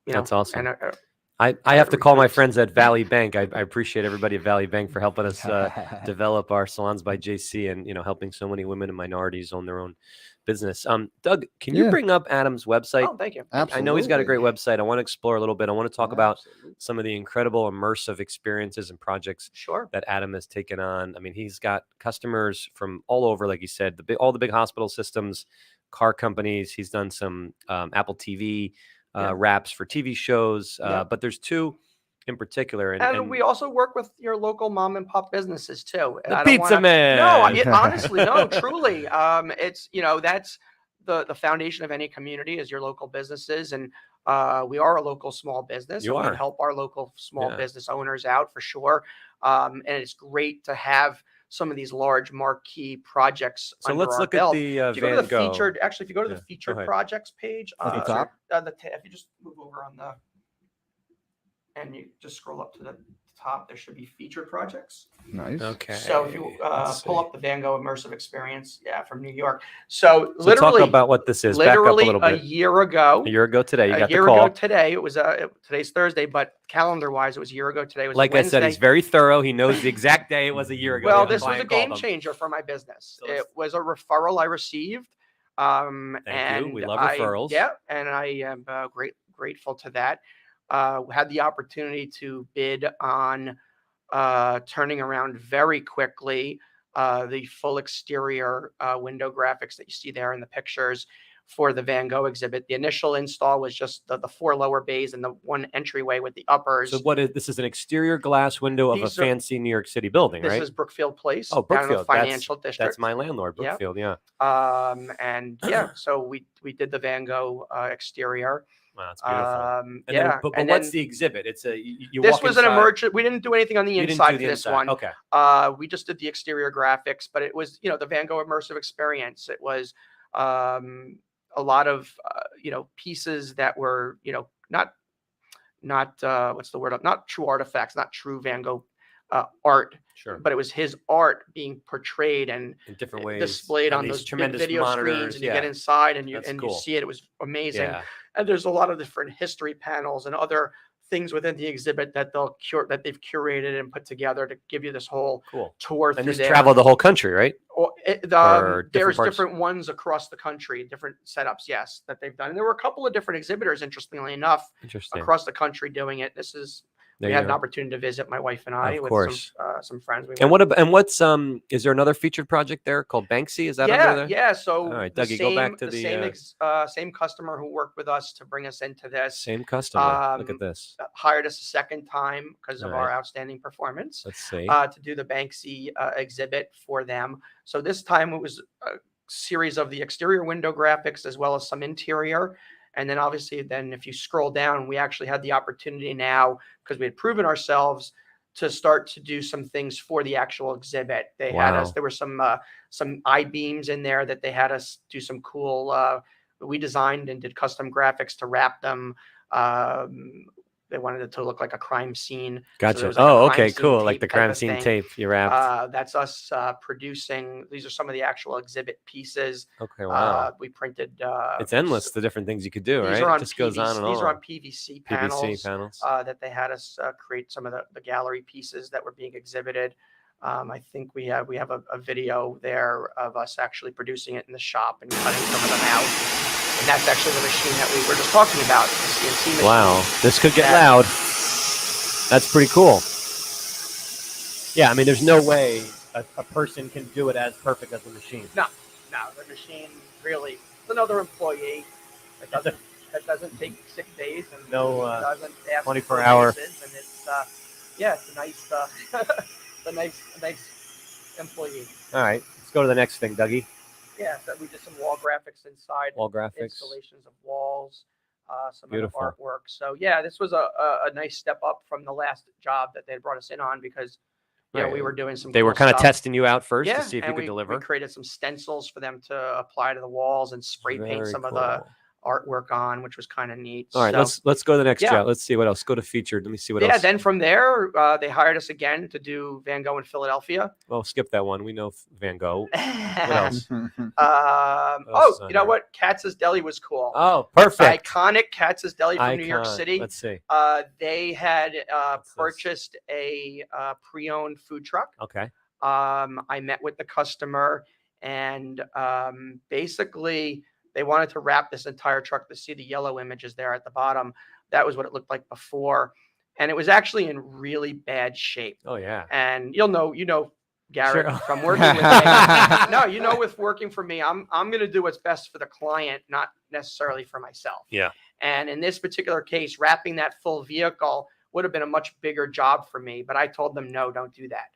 C: you know,
B: that's awesome.
C: And
B: I have to call my friends at Valley Bank. I appreciate everybody at Valley Bank for helping us develop our Salons by JC, and you know, helping so many women and minorities own their own business. Doug, can you
A: Yeah.
B: bring up Adam's website?
C: Oh, thank you.
B: I know he's got a great
A: Absolutely.
B: website. I want to explore a little bit. I want to talk about
A: Absolutely.
B: some of the incredible immersive experiences and projects
C: Sure.
B: that Adam has taken on. I mean, he's got customers from all over, like you said, all the big hospital systems, car companies. He's done some Apple TV
C: Yeah.
B: wraps for TV shows,
C: Yeah.
B: but there's two in particular.
C: And we also work with your local mom and pop businesses too.
B: the
C: I don't
B: Pizza
C: wanna,
B: Man.
C: no, honestly, no, truly. It's, that's the foundation of any community is your local businesses. And we are a local small business.
B: You
C: and
B: are.
C: we help our local small
B: Yeah.
C: business owners out for sure. And it's great to have some of these large marquee projects
B: So
C: under
B: let's
C: our
B: look
C: belt.
B: at the
C: If you go to
B: Van
C: the
B: Gogh.
C: featured, actually, if you go to
B: Yeah,
C: the
B: go
C: featured
B: ahead.
C: projects page,
A: At the top?
C: if you just move over on the, and you just scroll up to the top, there should be featured projects.
A: Nice.
B: Okay.
C: So if you
B: let's
C: pull
B: see.
C: up the Van Gogh immersive experience, from New York. So
B: So
C: literally,
B: talk about what this is. Back up a
C: literally
B: little bit.
C: a year ago.
B: A year ago today, you
C: A
B: got the
C: year
B: call.
C: ago today, it was today's Thursday, but calendar-wise, it was a year ago today. It was
B: Like
C: a
B: I said, he's
C: Wednesday.
B: very thorough. He knows the exact day it was a year ago.
C: Well,
B: The
C: this was a
B: client called
C: game
B: him.
C: changer for my business.
B: So
C: It
B: let's-
C: was a referral I received.
B: Thank
C: And
B: you. We love referrals.
C: Yeah, and I am grateful to that. Had the opportunity to bid on turning around very quickly the full exterior window graphics that you see there in the pictures for the Van Gogh exhibit. The initial install was just the 4 lower bays and the 1 entryway with the uppers.
B: So this is an exterior glass window of a
C: These are-
B: fancy New York City building,
C: This
B: right?
C: is Brookfield Place.
B: Oh,
C: down in the
B: Brookfield.
C: financial district.
B: That's my landlord,
C: Yeah.
B: Brookfield. Yeah.
C: And yeah, so we did the Van Gogh exterior.
B: Wow, that's beautiful.
C: And
B: Then,
C: yeah,
B: but
C: and
B: what's
C: then
B: the exhibit? It's a you
C: this
B: walk
C: was
B: inside.
C: an emergent. We didn't do anything on the
B: You didn't
C: inside
B: do
C: for
B: the
C: this
B: inside.
C: one.
B: Okay.
C: We just did the exterior graphics, but it was the Van Gogh immersive experience. It was a lot of pieces that were not what's the word, not true artifacts, not true Van Gogh art,
B: Sure.
C: but it was his art being portrayed and
B: In different ways.
C: displayed on
B: these
C: those big
B: tremendous
C: video
B: monitors.
C: screens, and you
B: Yeah.
C: get inside and you
B: That's
C: and
B: cool.
C: you see it. It was amazing.
B: Yeah.
C: And there's a lot of different history panels and other things within the exhibit that they've curated and put together to give you this whole
B: Cool.
C: tour
B: And
C: through
B: these
C: there.
B: travel the whole country, right?
C: Or
B: different
C: there's
B: parts?
C: different ones across the country, different setups, yes, that they've done. And there were a couple of different exhibitors, interestingly enough,
B: Interesting.
C: across the country doing it.
B: There
C: We
B: you
C: had an
B: go.
C: opportunity to visit, my wife and I,
B: Of
C: with
B: course.
C: some friends.
B: And what's is there another featured project there called Banksy? Is that under there?
C: Yeah. So
B: All right,
C: the
B: Dougie, go back to
C: same customer who worked with us to bring us into this
B: Same customer. Look at
C: um,
B: this.
C: hired us a second time because of
B: All
C: our
B: right.
C: outstanding performance
B: Let's see.
C: to do the Banksy exhibit for them. So this time it was a series of the exterior window graphics as well as some interior. And then obviously if you scroll down, we actually had the opportunity now, because we had proven ourselves, to start to do some things for the actual exhibit. They had us,
B: Wow.
C: there were some I-beams in there that they had us do some cool, we designed and did custom graphics to wrap them. They wanted it to look like a crime scene.
B: Gotcha.
C: there was like a crime
B: Okay,
C: scene
B: cool. Like
C: tape
B: the
C: type
B: crime
C: of
B: scene
C: thing.
B: tape you wrapped.
C: That's us producing. These are some of the actual exhibit pieces.
B: Okay, wow.
C: We printed.
B: It's endless, the different things you could do,
C: These
B: right?
C: are on
B: It just goes on and
C: These
B: on.
C: are on PVC panels.
B: PVC panels.
C: That they had us create some of the gallery pieces that were being exhibited. I think we have a video there of us actually producing it in the shop and cutting some of them out. And that's actually the machine that we were just talking about, the CNC machine.
B: Wow, this could get loud. That's pretty cool. Yeah, I mean, there's no way a person can do it as perfect as the machine.
C: No, the machine really. It's another employee that doesn't take sick days and
B: No,
C: doesn't ask
B: 24
C: for
B: hour.
C: raises, and it's a nice a nice employee.
B: All right, let's go to the next thing, Dougie.
C: Yeah, so we did some wall graphics inside,
B: Wall graphics.
C: installations of walls, some
B: Beautiful.
C: of the artwork. So yeah, this was a nice step up from the last job that they had brought us in on, because
B: Right.
C: we were doing some.
B: They were
C: cool
B: kind of
C: stuff.
B: testing you out first
C: Yeah,
B: to see if you
C: and
B: could
C: we
B: deliver.
C: created some stencils for them to apply to the walls and spray paint
B: Very
C: some of the
B: cool.
C: artwork on, which was kind of neat.
B: All right,
C: So,
B: let's go to the next
C: yeah.
B: job. Let's see what else. Go to featured. Let me see what
C: yeah.
B: else.
C: Then from there, they hired us again to do Van Gogh in Philadelphia.
B: Well, skip that one. We know Van Gogh. What else? else is on
C: You know
B: there?
C: what? Katz's Deli was cool.
B: Oh, perfect.
C: Iconic Katz's Deli from New York
B: Icon.
C: City.
B: Let's see.
C: They had
B: What's this?
C: purchased a pre-owned food truck.
B: Okay.
C: I met with the customer, And basically, they wanted to wrap this entire truck. To see the yellow images there at the bottom, that was what it looked like before, and it was actually in really bad shape.
B: Oh yeah.
C: And you know, Garret,
B: Sure.
C: from working with me. No, you know, with working for me, I'm going to do what's best for the client, not necessarily for myself.
B: Yeah.
C: And in this particular case, wrapping that full vehicle would have been a much bigger job for me, but I told them, no, don't do that.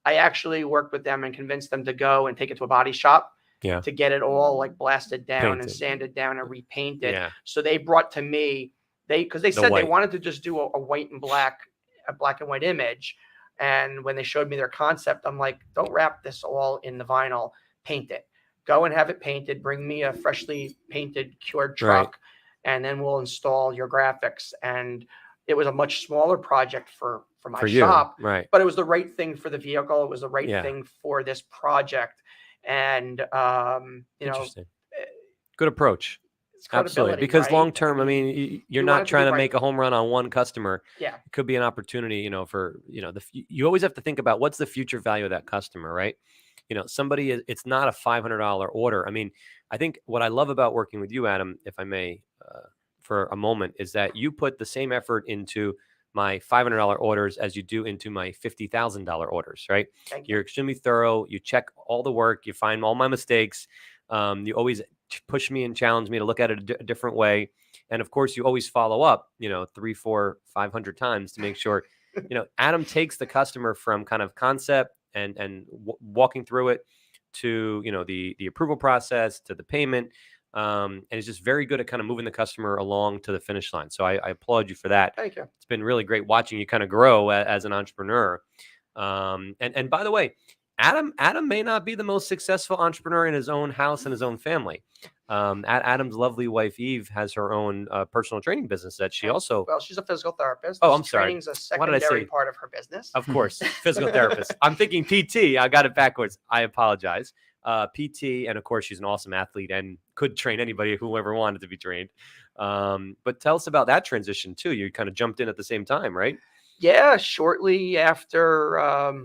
C: I actually worked with them and convinced them to go and take it to a body shop to get it all like blasted down and sanded down and repainted.
B: Yeah.
C: So they brought to me, because they said they wanted to just do a white and black, a black and white image. And when they showed me their concept, I'm like, don't wrap this all in the vinyl, paint it. Go and have it painted. Bring me a freshly painted, cured truck, and then we'll install your graphics. And it was a much smaller project for my shop, but it was the right thing for the vehicle. It was the right thing for this project. And, you know,
B: good approach. Absolutely. Because long term, I mean, you're not trying to make a home run on one customer.
C: Yeah.
B: It could be an opportunity, you know, for, you know, you always have to think about what's the future value of that customer, right? You know, it's not a $500 order. I mean, I think what I love about working with you, Adam, if I may, for a moment, is that you put the same effort into my $500 orders as you do into my $50,000 orders, right? You're extremely thorough. You check all the work. You find all my mistakes. You always push me and challenge me to look at it a different way. And of course, you always follow up, you know, 300, 400, 500 times to make sure, you know, Adam takes the customer from kind of concept and walking through it to, you know, the approval process, to the payment. And it's just very good at kind of moving the customer along to the finish line. So I applaud you for that.
C: Thank you.
B: It's been really great watching you kind of grow as an entrepreneur. And by the way, Adam may not be the most successful entrepreneur in his own house and his own family. Adam's lovely wife, Eve, has her own personal training business that she also...
C: Well, she's a physical therapist.
B: Oh, I'm sorry.
C: Training's a secondary part of her business.
B: Of course. Physical therapist. I'm thinking PT. I got it backwards. I apologize. PT. And of course, she's an awesome athlete and could train anybody who ever wanted to be trained. But tell us about that transition too. You kind of jumped in at the same time, right?
C: Yeah. Shortly after,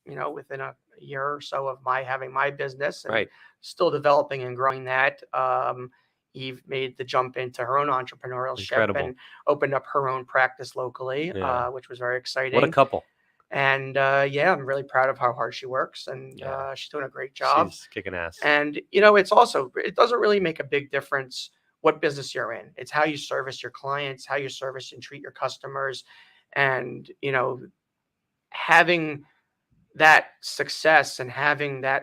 C: you know, within a year or so of having my business and still developing and growing that, Eve made the jump into her own entrepreneurship and opened up her own practice locally, which was very exciting.
B: What a couple.
C: And yeah, I'm really proud of how hard she works, and she's doing a great job.
B: She's kicking ass.
C: And, you know, it doesn't really make a big difference what business you're in. It's how you service your clients, how you service and treat your customers. And, you know, having that success and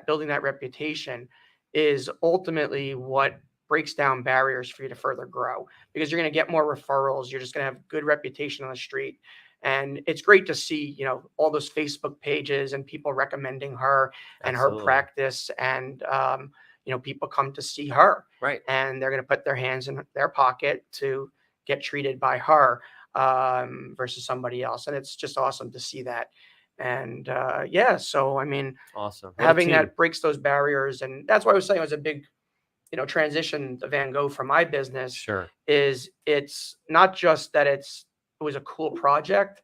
C: building that reputation is ultimately what breaks down barriers for you to further grow, because you're going to get more referrals. You're just going to have good reputation on the street. And it's great to see, you know, all those Facebook pages and people recommending her and her practice. And, you know, people come to see her.
B: Right.
C: And they're going to put their hands in their pocket to get treated by her versus somebody else. And it's just awesome to see that. And yeah, so I mean,
B: awesome.
C: Having that breaks those barriers. And that's why I was saying it was a big, you know, transition to Van Gogh for my business.
B: Sure.
C: It's not just that it was a cool project,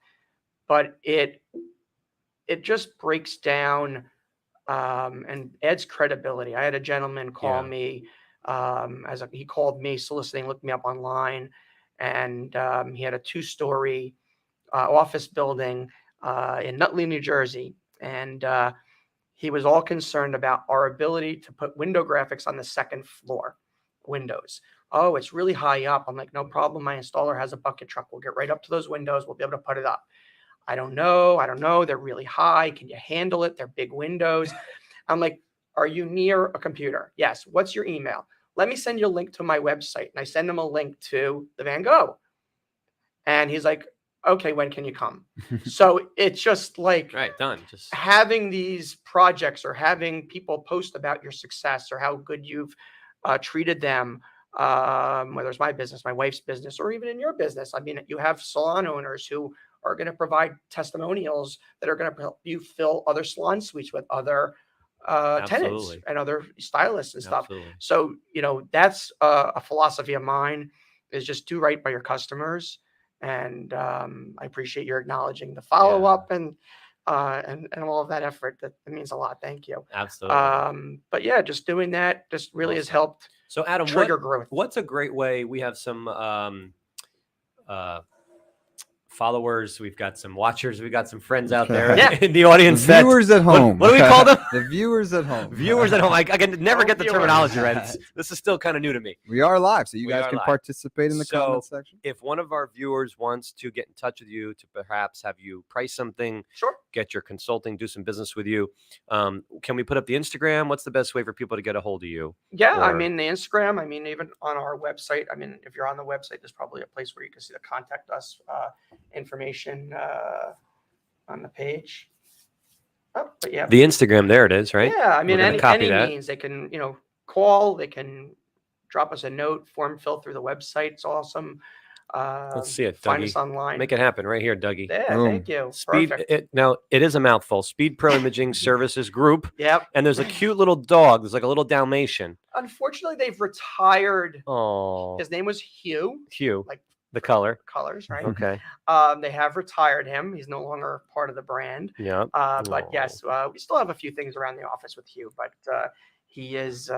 C: but it just breaks down and adds credibility. I had a gentleman call me he called me soliciting, looked me up online, and he had a 2-story office building in Nutley, New Jersey. And he was all concerned about our ability to put window graphics on the second floor windows. Oh, it's really high up. I'm like, no problem. My installer has a bucket truck. We'll get right up to those windows. We'll be able to put it up. I don't know. They're really high. Can you handle it? They're big windows. I'm like, are you near a computer? Yes. What's your email? Let me send you a link to my website. And I send him a link to the Van Gogh. And he's like, okay, when can you come? So it's just like
B: done. Just
C: having these projects or having people post about your success or how good you've treated them, whether it's my business, my wife's business, or even in your business. I mean, you have salon owners who are going to provide testimonials that are going to help you fill other salon suites with other tenants and other stylists and stuff. So, you know, that's a philosophy of mine, is just do right by your customers. And I appreciate your acknowledging the follow-up and and all of that effort. That means a lot. Thank you.
B: Absolutely.
C: But yeah, just doing that just really has
B: Awesome.
C: helped
B: So Adam,
C: trigger growth.
B: what's a great way? We have some followers, we've got some watchers, we've got some friends out there
C: Yeah.
B: in the audience.
A: The viewers at home.
B: What do we call them?
A: The viewers at home.
B: Viewers at home. I can never get the
C: Viewers.
B: terminology right. This is still kind of new to me.
A: We are live, so you
B: We
A: guys
B: are
A: can
B: live.
A: participate in the
B: So,
A: comment section.
B: If one of our viewers wants to get in touch with you to perhaps have you price something,
C: Sure.
B: get your consulting, do some business with you, can we put up the Instagram? What's the best way for people to get a hold of you?
C: Yeah, I
B: Or-
C: mean the Instagram. I mean even on our website. I mean if you're on the website, there's probably a place where you can see the contact us information on the page. Oh, but yeah.
B: The Instagram, there it is, right?
C: Yeah, I mean
B: We're gonna copy
C: any
B: that.
C: means they can call. They can drop us a note, form fill through the website. It's awesome.
B: Let's see it,
C: Find
B: Dougie.
C: us online.
B: Make it happen right here, Dougie.
C: Yeah,
A: Boom.
C: thank you.
B: Speed.
C: Perfect.
B: Now it is a mouthful. Speed Pro Imaging Services Group,
C: Yep.
B: and there's a cute little dog. There's like a little Dalmatian.
C: Unfortunately, they've retired.
B: Oh,
C: His name was Hugh.
B: Hugh.
C: Like
B: The color.
C: colors, right?
B: Okay.
C: They have retired him. He's no longer part of the brand.
B: Yeah.
C: But yes, we still have a few things around the office with Hugh, but he's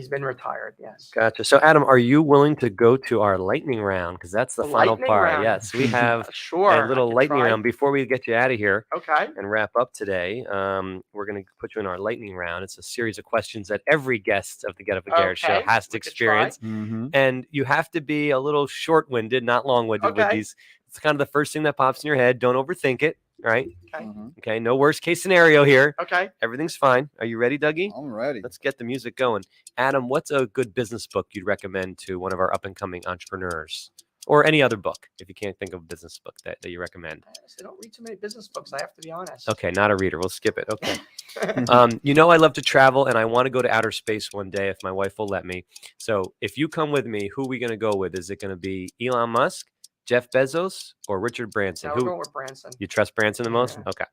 C: been retired. Yes.
B: Gotcha. So, Adam, are you willing to go to our lightning round? Because that's the
C: The
B: final
C: lightning
B: part.
C: round.
B: Yes, we have
C: Sure.
B: a
C: I
B: little
C: can
B: lightning
C: try.
B: round before we get you out of here
C: Okay.
B: and wrap up today. We're going to put you in our lightning round. It's a series of questions that every guest of the Get Up with Garrett show
C: Okay,
B: has to
C: we could
B: experience.
A: Mhm.
B: And you have to be a little short-winded, not long-winded with
C: Okay.
B: these. It's kind of the first thing that pops in your head. Don't overthink it. Right?
C: Okay.
A: Mhm.
B: Okay. No worst case scenario here.
C: Okay.
B: Everything's fine. Are you ready, Dougie?
A: I'm ready.
B: Let's get the music going. Adam, what's a good business book you'd recommend to one of our up-and-coming entrepreneurs? Or any other book, if you can't think of a business book that you recommend.
C: I don't read too many business books. I have to be honest.
B: Okay, not a reader. We'll skip it. Okay. I love to travel, and I want to go to outer space one day if my wife will let me. So if you come with me, who are we going to go with? Is it going to be Elon Musk, Jeff Bezos, or Richard Branson?
C: Now we're going with Branson.
B: You trust Branson the most?
C: Yeah.
B: Okay.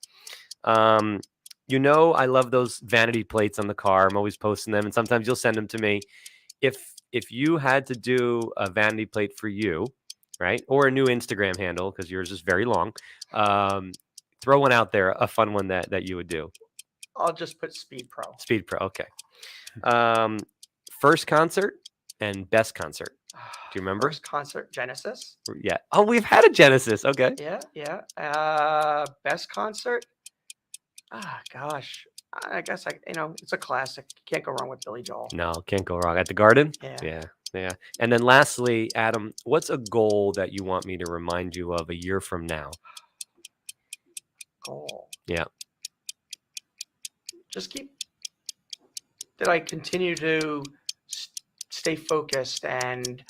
B: I love those vanity plates on the car. I'm always posting them, and sometimes you'll send them to me. If you had to do a vanity plate for you, right, or a new Instagram handle, because yours is very long, throw one out there, a fun one that you would do.
C: I'll just put Speed Pro.
B: Speed Pro, okay. First concert and best concert. Do you remember?
C: First concert, Genesis.
B: Yeah. Oh, we've had a Genesis. Okay.
C: Yeah. Best concert. Gosh. I guess it's a classic. You can't go wrong with Billy Joel.
B: No, can't go wrong. At the Garden?
C: Yeah.
B: Yeah. And then lastly, Adam, what's a goal that you want me to remind you of a year from now?
C: Goal.
B: Yeah.
C: Did I continue to stay focused and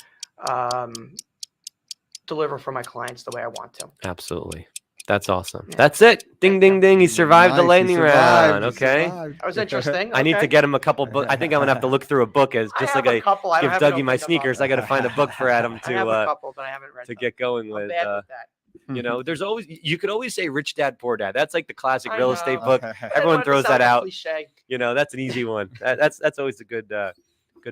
C: deliver for my clients the way I want to?
B: Absolutely. That's awesome.
C: Yeah.
B: That's it. Ding, ding, ding. He survived the
A: Nice, he
B: lightning round.
A: survived, he
B: Okay.
A: survived.
C: That was interesting.
B: I need to
C: Okay.
B: get him a couple books. I think I'm going to have to look through a book as
C: I
B: just
C: have
B: like
C: a couple. I
B: give
C: haven't
B: Dougie my
C: opened them up.
B: sneakers. I got to find a book for Adam
C: I have a
B: to
C: couple, but I haven't read them.
B: get going
C: I'm
B: with.
C: bad with that.
B: There's always, you could always say Rich Dad Poor Dad. That's like the classic
C: I
B: real estate
C: know.
B: book.
C: I didn't
B: Everyone
C: want it to
B: throws
C: sound
B: that
C: like
B: out.
C: Cliche.
B: That's an easy one. That's always a good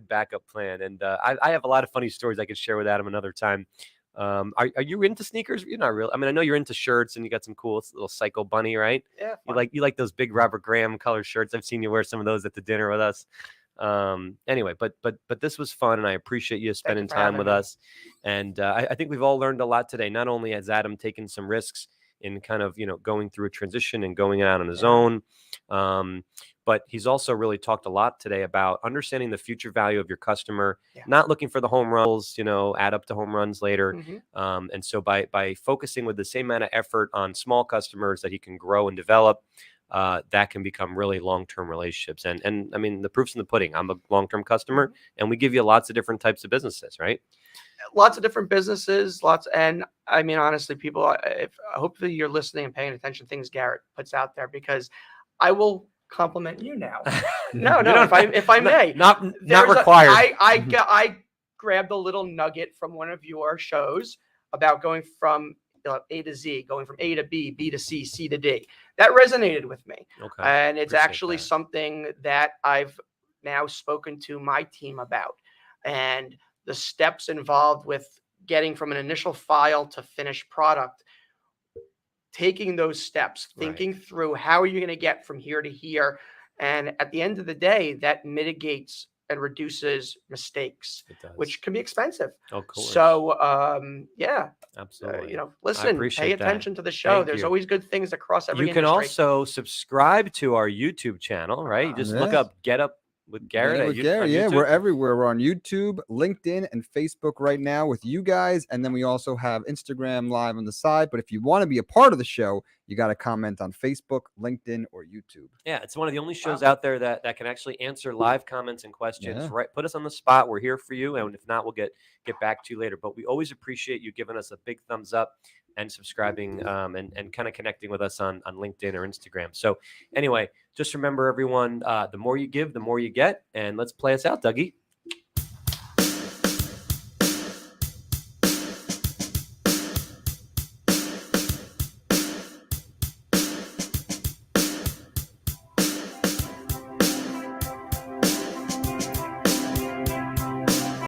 B: backup plan. And I have a lot of funny stories I could share with Adam another time. Are you into sneakers? You're not really. I mean, I know you're into shirts and you got some cool little Psycho Bunny, right?
C: Yeah.
B: You like those big Robert Graham color shirts. I've seen you wear some of those at the dinner with us. Anyway, but this was fun, and I appreciate you spending
C: for
B: time
C: having
B: with
C: me.
B: us. And I think we've all learned a lot today. Not only has Adam taken some risks in kind of going through a transition and going out on his own, but he's also really talked a lot today about understanding the future value of your customer, not looking for the home runs, add up to home runs later.
C: Mhm.
B: And so by focusing with the same amount of effort on small customers that he can grow and develop, that can become really long-term relationships. And I mean, the proof's in the pudding. I'm a long-term customer, and we give you lots of different types of businesses, right?
C: Lots of different businesses, and I mean, honestly, people, hopefully you're listening and paying attention to things Garrett puts out there, because I will compliment you now. No, if I may,
B: not
C: There's
B: required.
C: I grabbed a little nugget from one of your shows about going from A to Z, going from A to B, B to C, C to D. That resonated with me.
B: Okay.
C: And it's
B: Appreciate
C: actually
B: that.
C: something that I've now spoken to my team about, and the steps involved with getting from an initial file to finished product. taking those steps,
B: Right.
C: thinking through how are you going to get from here to here. And at the end of the day, that mitigates and reduces mistakes,
B: It does.
C: which can be expensive.
B: Of course.
C: So,
B: Absolutely.
C: listen,
B: appreciate
C: pay
B: that.
C: attention to the show.
B: Thank
C: There's
B: you.
C: always good things across every
B: You can
C: industry.
B: also subscribe to our YouTube channel, right? You just look
A: Yeah.
B: up Get Up with
A: Get
B: Garret
A: It
B: at
A: with
B: on
A: Garret. Yeah,
B: YouTube.
A: we're everywhere. We're on YouTube, LinkedIn, and Facebook right now with you guys. And then we also have Instagram Live on the side. But if you want to be a part of the show, you got to comment on Facebook, LinkedIn, or YouTube.
B: Yeah, it's one of the only shows out there that can actually answer live comments and questions.
A: Yeah.
B: Right, put us on the spot. We're here for you, and if not, we'll get back to you later. But we always appreciate you giving us a big thumbs up and subscribing and kind of connecting with us on LinkedIn or Instagram. So anyway, just remember, everyone, the more you give, the more you get. And let's play us out, Dougie.